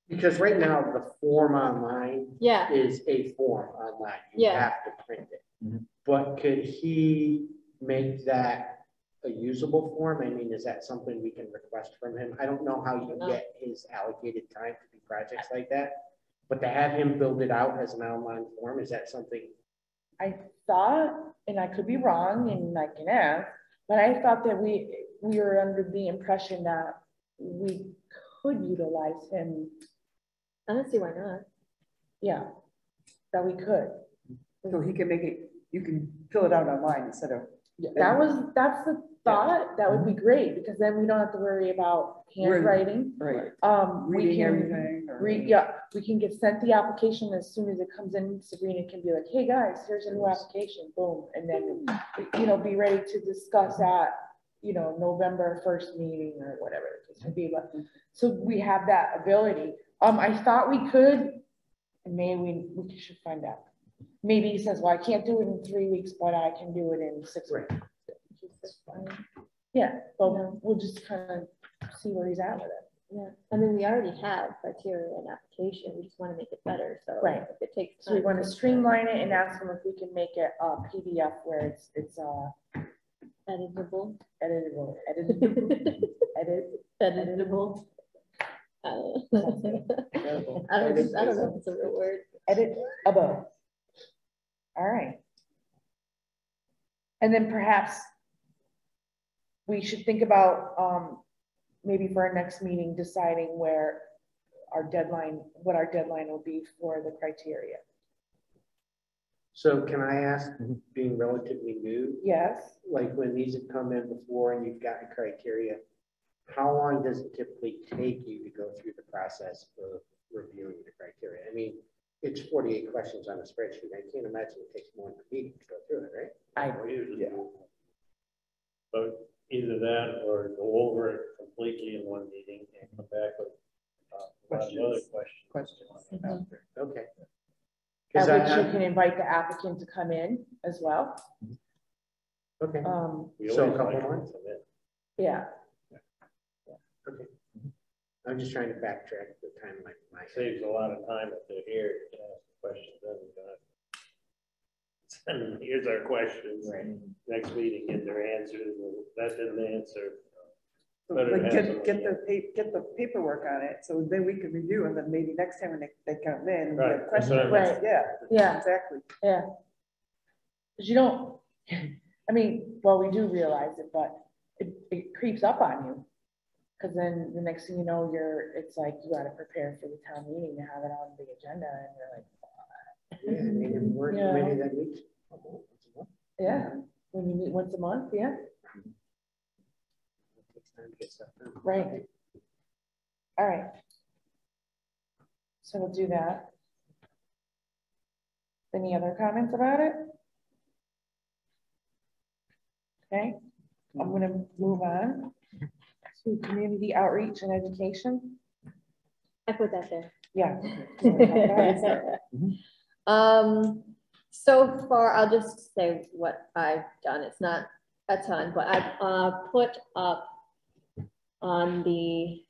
Speaker 4: because right now the form online
Speaker 7: Yeah,
Speaker 4: is a form online. You
Speaker 7: Yeah.
Speaker 4: have to print it.
Speaker 5: Mhm.
Speaker 4: But could he make that a usable form? I mean, is that something we can request from him? I don't know how you
Speaker 7: No.
Speaker 4: get his allocated time to do projects like that. But to have him build it out as an online form, is that something?
Speaker 1: I thought, and I could be wrong, and I can ask, but I thought that we were under the impression that we could utilize him.
Speaker 7: I don't see why not.
Speaker 1: Yeah, that we could.
Speaker 2: So he can make it, you can fill it out online instead of.
Speaker 1: That's the thought. That would be great because then we don't have to worry about handwriting.
Speaker 2: Right.
Speaker 1: We
Speaker 2: Reading
Speaker 1: can
Speaker 2: everything. or-
Speaker 1: we can get sent the application as soon as it comes in. Sabrina can be like, hey guys, here's a new application, boom. And then, be ready to discuss at, November 1st meeting or whatever the case may be. But so we have that ability. I thought we could, and maybe we should find out. Maybe he says, well, I can't do it in 3 weeks, but I can do it in 6 weeks. Yeah, but we'll just kind of see where he's at with it.
Speaker 7: Yeah, I mean, we already have criteria and application, we just want to make it better, so.
Speaker 1: Right.
Speaker 7: If it takes.
Speaker 1: So we
Speaker 7: time
Speaker 1: want to streamline it and ask him if we can make it a PDF where it's
Speaker 7: Editable.
Speaker 1: editable.
Speaker 7: Editable. I don't know if it's a real word.
Speaker 1: Editable. All right. And then perhaps we should think about, maybe for our next meeting, deciding what our deadline will be for the criteria.
Speaker 4: So can I ask, being relatively new,
Speaker 1: Yes,
Speaker 4: like when these have come in before and you've gotten criteria, how long does it typically take you to go through the process of reviewing the criteria? I mean, it's 48 questions on a spreadsheet. I can't imagine it takes more than a meeting to go through it, right?
Speaker 3: We usually do. But either that or go over it completely in one meeting and come back with a lot of other questions.
Speaker 2: After.
Speaker 4: Okay.
Speaker 1: at
Speaker 4: Because
Speaker 1: which you can invite the applicant to come in as well.
Speaker 4: okay,
Speaker 3: We
Speaker 4: So a
Speaker 3: always
Speaker 4: couple
Speaker 3: like
Speaker 4: months?
Speaker 3: them in.
Speaker 1: Yeah,
Speaker 4: okay. I'm just trying to backtrack the timeline.
Speaker 3: It saves a lot of time if they're here to ask questions. Then we don't have to send them, here's our questions.
Speaker 4: Right.
Speaker 3: Next meeting, get their answers. That didn't answer.
Speaker 2: So,
Speaker 3: Better
Speaker 2: like,
Speaker 3: have
Speaker 2: get
Speaker 3: somebody
Speaker 2: the paperwork on it, so then we can review, and then maybe next time when they come in, we
Speaker 3: Right,
Speaker 2: have
Speaker 3: that's what I
Speaker 2: questions.
Speaker 1: meant.
Speaker 2: Yeah,
Speaker 1: yeah,
Speaker 2: exactly.
Speaker 1: yeah. Because you don't, I mean, well, we do realize it, but it creeps up on you. Because then the next thing you know, it's like you got to prepare for the town meeting to have it on the agenda, and you're like,
Speaker 4: Yeah, I mean, we're a
Speaker 1: Yeah.
Speaker 4: committee that meets.
Speaker 1: yeah, when you meet once a month, yeah,
Speaker 4: It takes time to get stuff done.
Speaker 1: right. All right. So we'll do that. Any other comments about it? Okay. I'm gonna move on to community outreach and education.
Speaker 7: I put that there.
Speaker 1: Yeah.
Speaker 7: So far, I'll just say what I've done. It's not a ton, but I've put up on the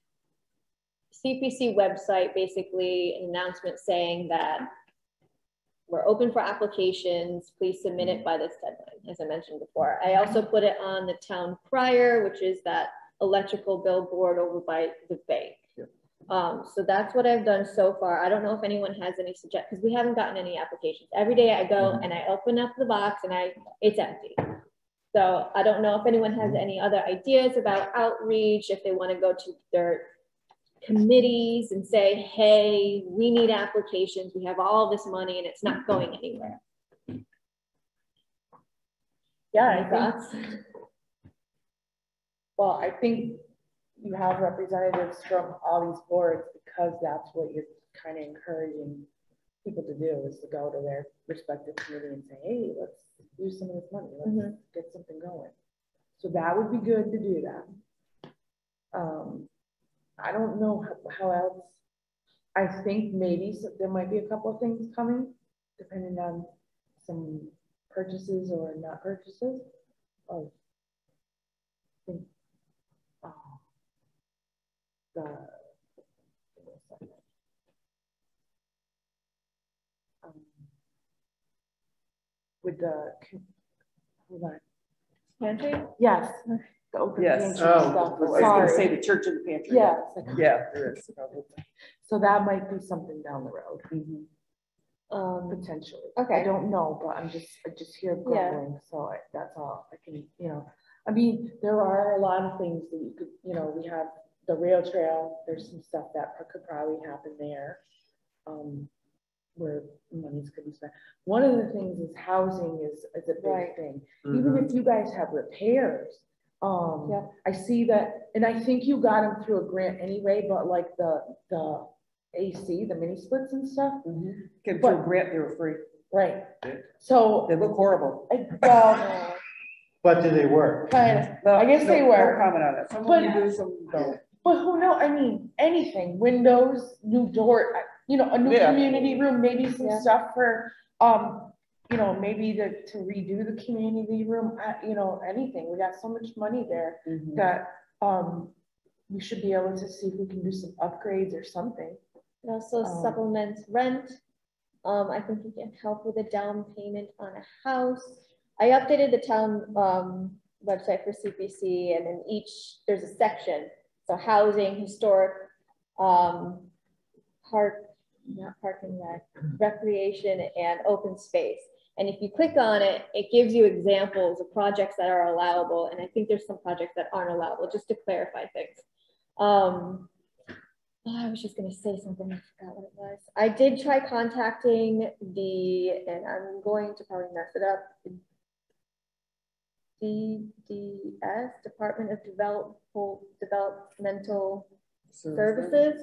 Speaker 7: CPC website, basically an announcement saying that we're open for applications. Please submit it by this deadline, as I mentioned before. I also put it on the town crier, which is that electrical billboard over by the bank. So that's what I've done so far. I don't know if anyone has any suggestions, because we haven't gotten any applications. Every day I go and I open up the box and it's empty. So I don't know if anyone has any other ideas about outreach, if they want to go to their committees and say, hey, we need applications. We have all this money and it's not going anywhere.
Speaker 1: Yeah,
Speaker 7: Thoughts?
Speaker 1: Well, I think you have representatives from all these boards because that's what you're kind of encouraging people to do, is to go to their respective committee and say, hey, let's use some of this money. Let's get something going. So that would be good to do that. I don't know how else. I think maybe there might be a couple of things coming, depending on some purchases or not purchases. Of, I think, with the, hold on.
Speaker 7: Pantry?
Speaker 1: Yes, the open
Speaker 2: Yes.
Speaker 1: pantry
Speaker 2: I
Speaker 1: stuff.
Speaker 2: was gonna say
Speaker 1: Sorry.
Speaker 2: the church in the pantry.
Speaker 1: Yes.
Speaker 2: Yeah, there is.
Speaker 1: So that might be something down the road, potentially.
Speaker 7: Okay.
Speaker 1: I don't know, but I just hear grumbling, so that's all I can, I mean, there are a lot of things that you could, we have the rail trail, there's some stuff that could probably happen there, where money's could be spent. One of the things is housing is a big thing. Even if you guys have repairs, I see that, and I think you got them through a grant anyway, but like the AC, the mini splits and stuff.
Speaker 2: Came through a grant, they were free.
Speaker 1: Right. So,
Speaker 2: They look horrible.
Speaker 1: well,
Speaker 4: But do they work?
Speaker 1: kind of,
Speaker 2: Well,
Speaker 1: I guess they
Speaker 2: no
Speaker 1: were.
Speaker 2: comment on it. Some
Speaker 1: But-
Speaker 2: of them do, some don't.
Speaker 1: But who knows? I mean, anything, windows, new door, a new
Speaker 2: Yeah.
Speaker 1: community room, maybe some
Speaker 7: Yeah.
Speaker 1: stuff for, maybe to redo the community room, anything. We got so much money there that, we should be able to see if we can do some upgrades or something.
Speaker 7: It also supplements rent. I think you can help with a down payment on a house. I updated the town website for CPC, and in there's a section. So housing, historic, recreation, and open space. And if you click on it, it gives you examples of projects that are allowable. And I think there's some projects that aren't allowable, just to clarify things. I was just going to say something, I forgot what it was. I did try contacting and I'm going to probably mess it up, DDS, Department of Developmental Services.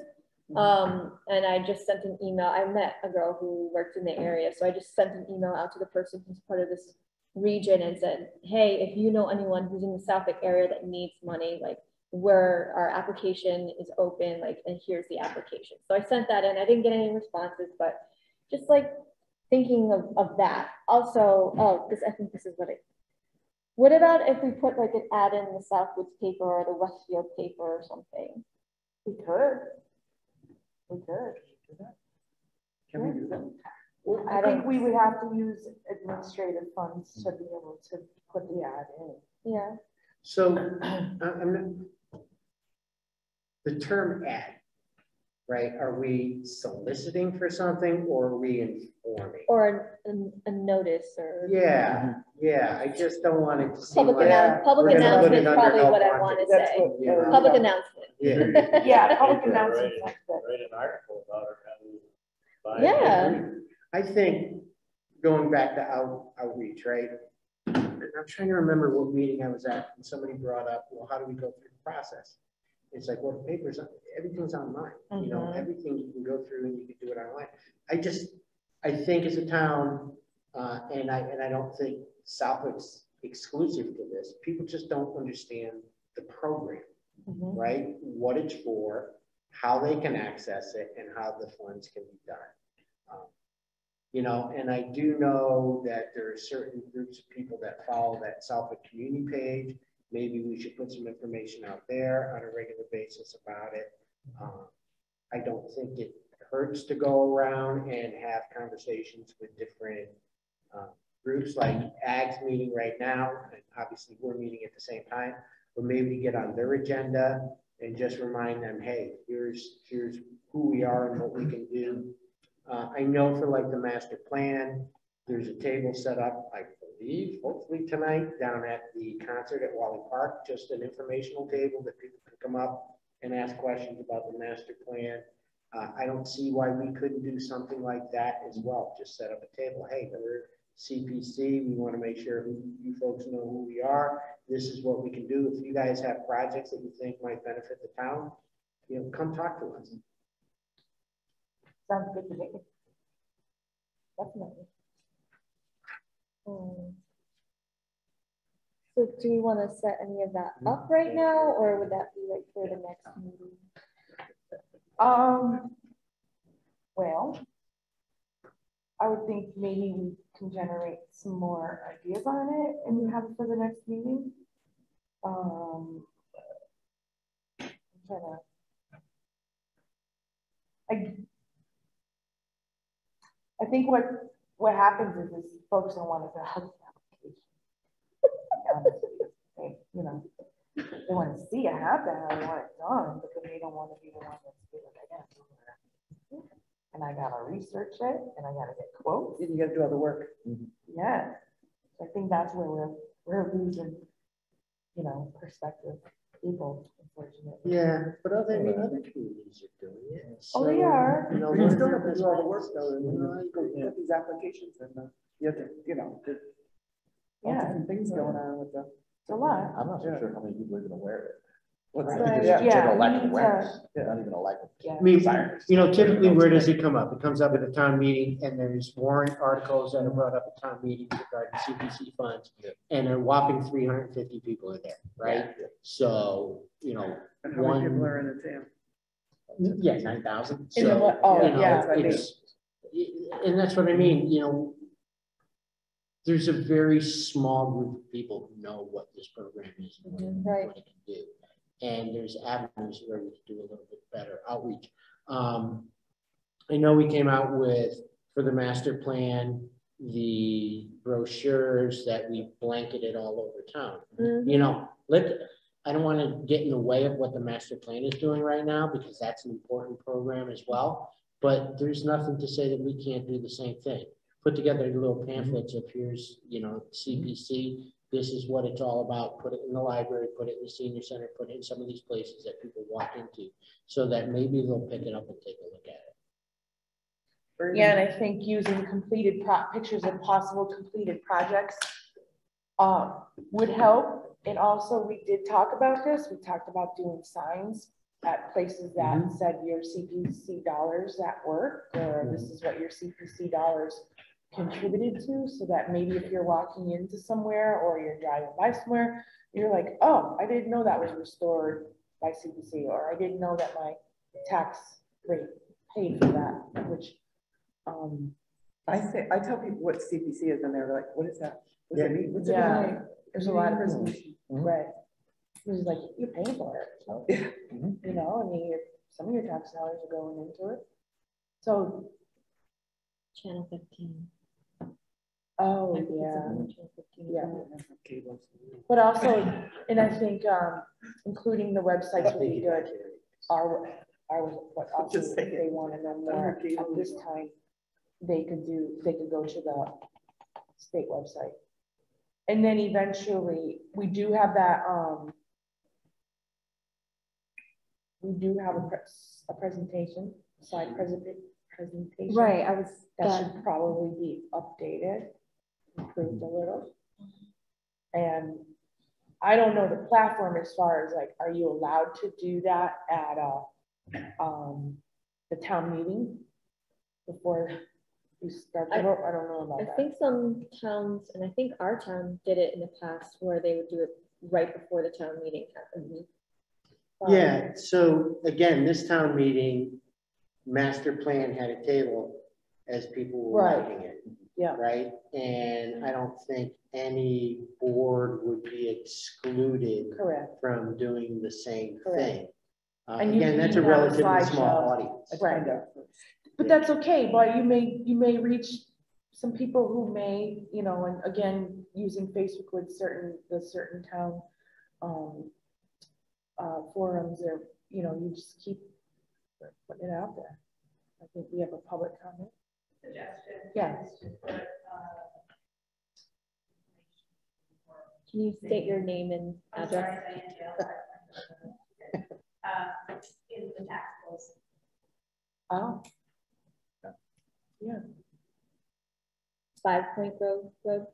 Speaker 7: And I just sent an email. I met a girl who worked in the area, so I just sent an email out to the person who's part of this region and said, hey, if you know anyone who's in the Southwick area that needs money, like where our application is open, like, and here's the application. So I sent that in. I didn't get any responses, but just like thinking of that. Also, I think this is what about if we put like an ad in the Southwoods paper or the Westfield paper or something?
Speaker 1: We could. We could.
Speaker 2: Can we do that?
Speaker 1: Well, I think we would have to use administrative funds to be able to put the ad in.
Speaker 7: Yeah.
Speaker 4: So, the term ad, right? Are we soliciting for something or are we informing?
Speaker 7: Or a notice or.
Speaker 4: Yeah, I just don't want it to seem
Speaker 7: Public
Speaker 4: like.
Speaker 7: public
Speaker 4: we're gonna put
Speaker 7: announcement
Speaker 4: it
Speaker 7: is
Speaker 4: under
Speaker 7: probably
Speaker 4: no
Speaker 7: what I
Speaker 4: project.
Speaker 7: want to
Speaker 2: That's
Speaker 7: say.
Speaker 2: what-
Speaker 4: Yeah.
Speaker 7: Public announcement.
Speaker 4: Yeah.
Speaker 1: Yeah, public
Speaker 3: Write
Speaker 1: announcements
Speaker 3: it-
Speaker 1: like that.
Speaker 3: Write an article about it.
Speaker 7: Yeah.
Speaker 4: I think going back to outreach, right? I'm trying to remember what meeting I was at and somebody brought up, well, how do we go through the process? It's like, well, the papers, everything's online, everything you can go through and you can do it online. I think as a town, and I don't think Southwick's exclusive to this. People just don't understand the program,
Speaker 1: Mhm.
Speaker 4: right? What it's for, how they can access it, and how the funds can be done. You know, and I do know that there are certain groups of people that follow that Southwick community page. Maybe we should put some information out there on a regular basis about it. I don't think it hurts to go around and have conversations with different groups, like AG's meeting right now, and obviously we're meeting at the same time, but maybe get on their agenda and just remind them, hey, here's who we are and what we can do. I know for like the master plan, there's a table set up, I believe, hopefully tonight, down at the concert at Wally Park, just an informational table that people can come up and ask questions about the master plan. I don't see why we couldn't do something like that as well. Just set up a table. Hey, we're CPC. We want to make sure you folks know who we are. This is what we can do. If you guys have projects that you think might benefit the town, you know, come talk to us.
Speaker 1: Sounds good to me. Definitely.
Speaker 7: So do we want to set any of that up right now, or would that be like for the next meeting?
Speaker 1: Well, I would think maybe we can generate some more ideas on it and have it for the next meeting. I'm trying to, I think what happens is folks don't want to fill out the application. They, you know, they want to see it happen, or they want it done, but then they don't want to be the one that's doing it again. And I gotta research it, and I gotta get quotes.
Speaker 2: You gotta do all the work.
Speaker 1: Yeah, I think that's where we're losing, you know, perspective people, unfortunately.
Speaker 4: Yeah, but other communities are doing it.
Speaker 1: Oh, they are.
Speaker 4: You know,
Speaker 2: You
Speaker 4: one
Speaker 2: still
Speaker 4: of
Speaker 2: have to
Speaker 4: the
Speaker 2: do all the work though, and
Speaker 4: Yeah.
Speaker 2: you get these applications and you have to, you know, there's all
Speaker 1: Yeah.
Speaker 2: different things going on with the.
Speaker 1: It's a lot.
Speaker 5: I'm not so sure how many people are even aware of it.
Speaker 2: What's
Speaker 5: I
Speaker 2: that?
Speaker 5: think it's
Speaker 1: Yeah,
Speaker 5: just general
Speaker 1: we
Speaker 5: lack of
Speaker 1: need to-
Speaker 5: awareness,
Speaker 2: Yeah.
Speaker 5: not even a lack of.
Speaker 1: Yeah.
Speaker 4: I mean,
Speaker 5: desires.
Speaker 4: you know, typically where does it come up? It comes up at a town meeting, and there's warrant articles that are brought up at town meetings regarding CPC funds.
Speaker 5: Yeah.
Speaker 4: And a whopping 350 people are there, right? So, you know,
Speaker 2: And how many people are in the town?
Speaker 4: yeah, 9,000.
Speaker 1: In the
Speaker 4: So,
Speaker 1: what? Oh,
Speaker 4: you know,
Speaker 1: yeah.
Speaker 4: and that's what I mean, you know, there's a very small group of people who know what this program is and
Speaker 7: Right.
Speaker 4: what it can do. And there's avenues where we can do a little bit better outreach. I know we came out with, for the master plan, the brochures that we blanketed all over town. You know, I don't want to get in the way of what the master plan is doing right now, because that's an important program as well. But there's nothing to say that we can't do the same thing. Put together little pamphlets of here's, you know, CPC, this is what it's all about. Put it in the library, put it in the senior center, put it in some of these places that people walk into, so that maybe they'll pick it up and take a look at it.
Speaker 1: Yeah, and I think using completed pictures of possible completed projects would help. And also, we did talk about this. We talked about doing signs at places that said your CPC dollars at work, or this is what your CPC dollars contributed to, so that maybe if you're walking into somewhere or you're driving by somewhere, you're like, oh, I didn't know that was restored by CPC, or I didn't know that my tax rate paid for that, which
Speaker 2: I tell people what CPC is and they're like, what is that? What does it mean? What's it
Speaker 1: Yeah.
Speaker 2: mean?
Speaker 1: there's a lot of
Speaker 2: Resolution.
Speaker 1: right. It's like you're paying for it, so, you know, I mean, some of your tax dollars are going into it. So,
Speaker 7: Channel 15.
Speaker 1: oh,
Speaker 7: I think it's
Speaker 1: yeah.
Speaker 7: on Channel 15.
Speaker 1: Yeah.
Speaker 2: Cables.
Speaker 1: But also, and I think including the websites would be good. Our, but also
Speaker 2: Just
Speaker 1: if
Speaker 2: saying.
Speaker 1: they want to know more at this time, they could go to the state website. And then eventually, we do have that, we do have a presentation, slide presentation.
Speaker 7: Right,
Speaker 1: That should probably be updated, improved a little. And I don't know the platform as far as like, are you allowed to do that at the town meeting before You start the vote, I don't know about
Speaker 7: I
Speaker 1: that.
Speaker 7: think some towns, and I think our town did it in the past where they would do it right before the town meeting happened.
Speaker 4: Yeah, so again, this town meeting, master plan had a table as people were
Speaker 1: Right.
Speaker 4: writing it.
Speaker 1: Yeah.
Speaker 4: Right, and I don't think any board would be excluded
Speaker 1: Correct,
Speaker 4: from doing the same
Speaker 1: Correct.
Speaker 4: thing.
Speaker 1: And you
Speaker 4: Again, that's a
Speaker 1: can have a
Speaker 4: relatively small
Speaker 1: slideshow.
Speaker 4: audience.
Speaker 1: right.
Speaker 2: Find out.
Speaker 1: But that's okay, but you may reach some people who may, you know, and again, using Facebook with certain town forums, or, you know, you just keep putting it out there. I think we have a public comment. Yeah.
Speaker 7: Can you state your name and address?
Speaker 8: In the tax bills.
Speaker 1: Oh. Yeah.
Speaker 7: 5 Point Grove Road?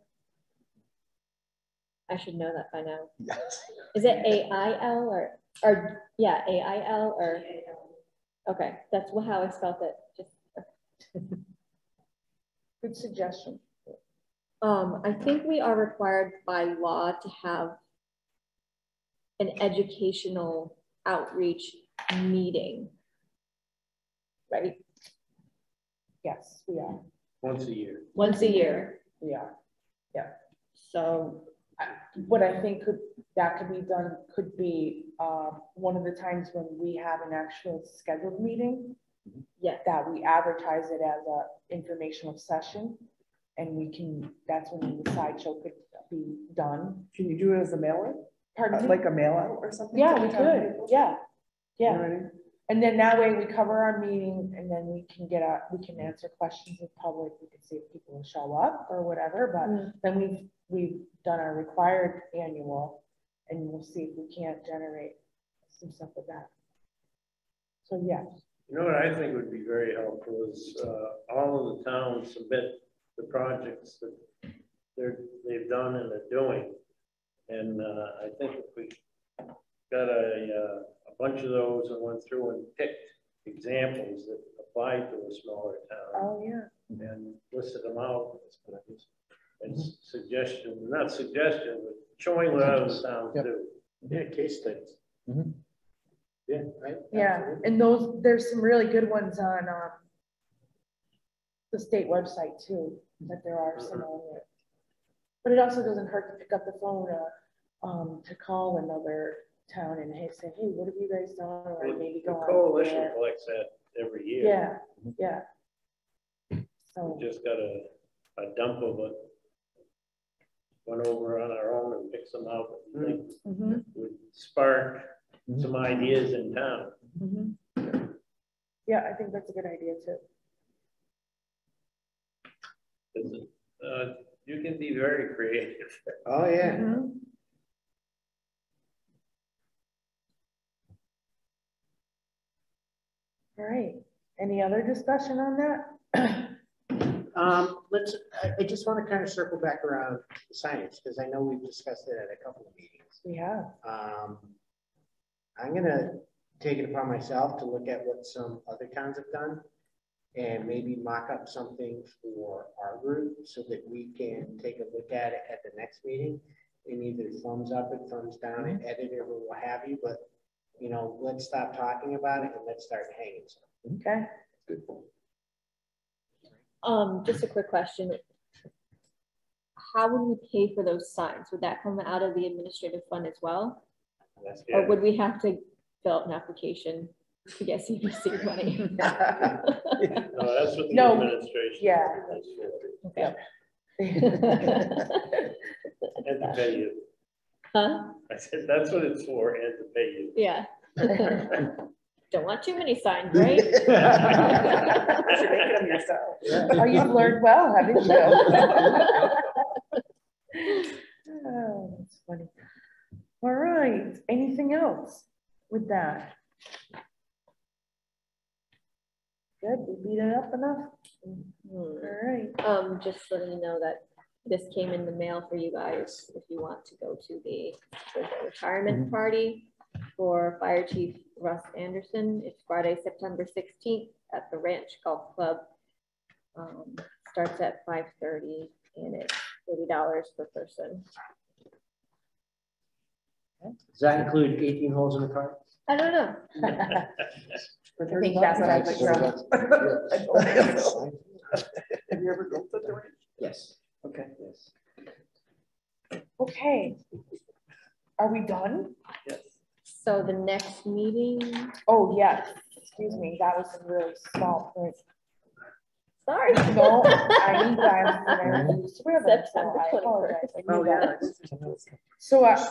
Speaker 7: I should know that by now.
Speaker 5: Yes.
Speaker 7: Is it AIL or yeah, AIL or? Okay, that's how I spelled it. Just
Speaker 1: Good suggestion.
Speaker 7: I think we are required by law to have an educational outreach meeting, right?
Speaker 1: Yes, we are.
Speaker 3: Once a year.
Speaker 7: Once a year.
Speaker 1: We are.
Speaker 7: So
Speaker 1: What I think could be done could be one of the times when we have an actual scheduled meeting,
Speaker 7: yeah,
Speaker 1: that we advertise it as a informational session, and that's when the slideshow could be done.
Speaker 2: Can you do it as a mailer?
Speaker 1: Pardon me?
Speaker 2: Like a mail out or something?
Speaker 1: Yeah,
Speaker 2: to the
Speaker 1: we
Speaker 2: town
Speaker 1: could,
Speaker 2: people?
Speaker 1: yeah,
Speaker 2: You know
Speaker 1: yeah.
Speaker 2: what I mean?
Speaker 1: And then that way we cover our meeting, and then we can answer questions in public. We can see if people will show up or whatever, but then we've done our required annual, and we'll see if we can't generate some stuff with that. So, yeah.
Speaker 3: You know what I think would be very helpful is all of the towns submit the projects that they've done and are doing. And I think if we got a bunch of those and went through and picked examples that apply to a smaller town
Speaker 1: Oh, yeah.
Speaker 3: and listed them out and suggestions, not suggestions, but showing what other towns
Speaker 5: Yep.
Speaker 3: do.
Speaker 4: Yeah, case studies.
Speaker 5: Mhm.
Speaker 4: Yeah, right.
Speaker 1: Yeah,
Speaker 4: Absolutely.
Speaker 1: and there's some really good ones on the state website too, that there are some on there. But it also doesn't hurt to pick up the phone to call another town and say, hey, what have you guys done? Or maybe
Speaker 3: The
Speaker 1: go on
Speaker 3: coalition
Speaker 1: there.
Speaker 3: collects that every year.
Speaker 1: Yeah, yeah. So,
Speaker 3: We just got a dump of it. Went over on our own and picked some out that we think
Speaker 1: mhm,
Speaker 3: would spark some ideas in town.
Speaker 1: mhm. Yeah, I think that's a good idea too.
Speaker 3: You can be very creative.
Speaker 4: Oh, yeah.
Speaker 1: Mhm. All right, any other discussion on that?
Speaker 4: I just want to kind of circle back around the signage, because I know we've discussed it at a couple of meetings.
Speaker 1: We have.
Speaker 4: I'm gonna take it upon myself to look at what some other towns have done and maybe mock up something for our group so that we can take a look at it at the next meeting and either thumbs up and thumbs down and edit it or what have you, but you know, let's stop talking about it and let's start hanging stuff.
Speaker 1: Okay.
Speaker 5: Good.
Speaker 7: Just a quick question. How would we pay for those signs? Would that come out of the administrative fund as well? Or would we have to fill out an application to get CPC money?
Speaker 3: No, that's what the
Speaker 1: No,
Speaker 3: administration.
Speaker 1: yeah.
Speaker 3: That's for.
Speaker 1: Okay.
Speaker 3: And to pay you.
Speaker 7: Huh?
Speaker 3: I said, that's what it's for, and to pay you.
Speaker 7: Yeah. Don't want too many signs, right?
Speaker 2: You should make them yourself.
Speaker 1: Oh, you've learned well, haven't you? Oh, that's funny. All right, anything else with that? Good, we beat it up enough? All right.
Speaker 7: Just letting you know that this came in the mail for you guys if you want to go to the retirement party for Fire Chief Russ Anderson. It's Friday, September 16th at the Ranch Golf Club. starts at 5:30 and it's $40 per person.
Speaker 4: Does that include 18 holes in the car?
Speaker 7: I don't know.
Speaker 2: For
Speaker 1: I think
Speaker 2: $30?
Speaker 1: that's what I was
Speaker 2: Have you ever go to the range?
Speaker 4: Yes.
Speaker 2: Okay.
Speaker 4: Yes.
Speaker 1: Okay. Are we done?
Speaker 2: Yes.
Speaker 7: So the next meeting,
Speaker 1: Oh, yes. Excuse me, that was a really small print.
Speaker 7: sorry.
Speaker 1: No, I need that. And I used to wear them, so
Speaker 7: September
Speaker 1: I apologize. I
Speaker 2: Oh,
Speaker 1: knew that.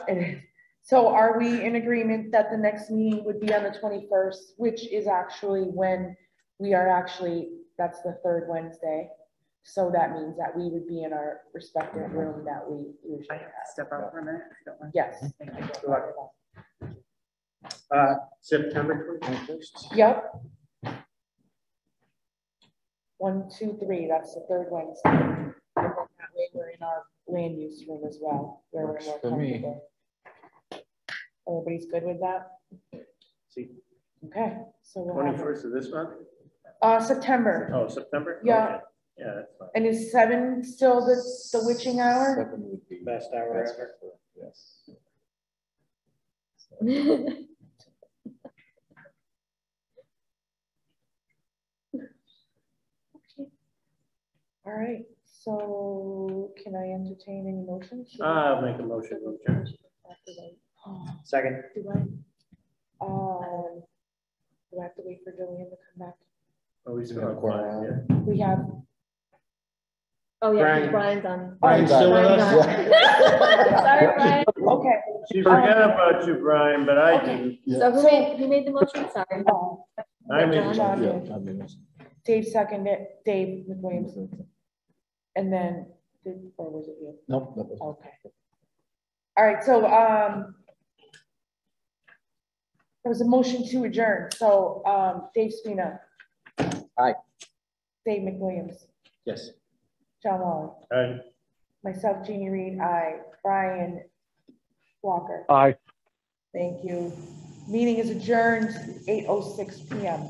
Speaker 2: yeah.
Speaker 1: So are we in agreement that the next meeting would be on the 21st, which is actually when we are actually, that's the third Wednesday. So that means that we would be in our respective room that we
Speaker 2: I
Speaker 1: usually
Speaker 2: have
Speaker 1: have.
Speaker 2: to step out for a minute. I don't mind.
Speaker 1: Yes.
Speaker 4: September 21st.
Speaker 1: Yep. 1, 2, 3, that's the third Wednesday. And then that way we're in our land use room as well, where we're
Speaker 5: Works
Speaker 1: more
Speaker 5: for me.
Speaker 1: comfortable. Everybody's good with that?
Speaker 3: See,
Speaker 1: Okay, so we'll have it.
Speaker 3: 21st of this month?
Speaker 1: September,
Speaker 3: Oh, September?
Speaker 1: Yeah.
Speaker 3: Okay. Yeah, that's fine.
Speaker 1: and is 7 still the witching hour?
Speaker 5: 7 would be.
Speaker 3: Best hour
Speaker 5: best
Speaker 3: ever.
Speaker 5: for- Yes.
Speaker 1: All right, so can I entertain any motions?
Speaker 3: I'll make a motion to adjourn.
Speaker 4: Second.
Speaker 1: Do I? Do I have to wait for Jillian to come back?
Speaker 3: Oh, we still
Speaker 5: Yeah,
Speaker 3: have
Speaker 5: quorum.
Speaker 3: time, yeah.
Speaker 1: We have,
Speaker 7: Oh, yeah,
Speaker 4: Brian.
Speaker 7: Brian's on.
Speaker 4: Brian's still with
Speaker 7: Brian's
Speaker 4: us?
Speaker 7: on. Sorry, Brian.
Speaker 1: okay.
Speaker 3: She forgot about you, Brian, but I didn't.
Speaker 7: So who made the motion? Sorry.
Speaker 3: I made
Speaker 7: John?
Speaker 3: the
Speaker 1: John
Speaker 3: motion.
Speaker 1: did.
Speaker 5: Yeah, I mean,
Speaker 1: Dave seconded, Dave McWilliams, and then, or was it you?
Speaker 5: nope, that was-
Speaker 1: Okay. All right, so, there was a motion to adjourn, so, Dave Spina.
Speaker 5: Aye.
Speaker 1: Dave McWilliams,
Speaker 4: Yes.
Speaker 1: John Wally,
Speaker 3: Aye.
Speaker 1: myself, Jeannie Reed, aye, Brian Walker.
Speaker 9: Aye.
Speaker 1: Thank you. Meeting is adjourned, 8:06 PM.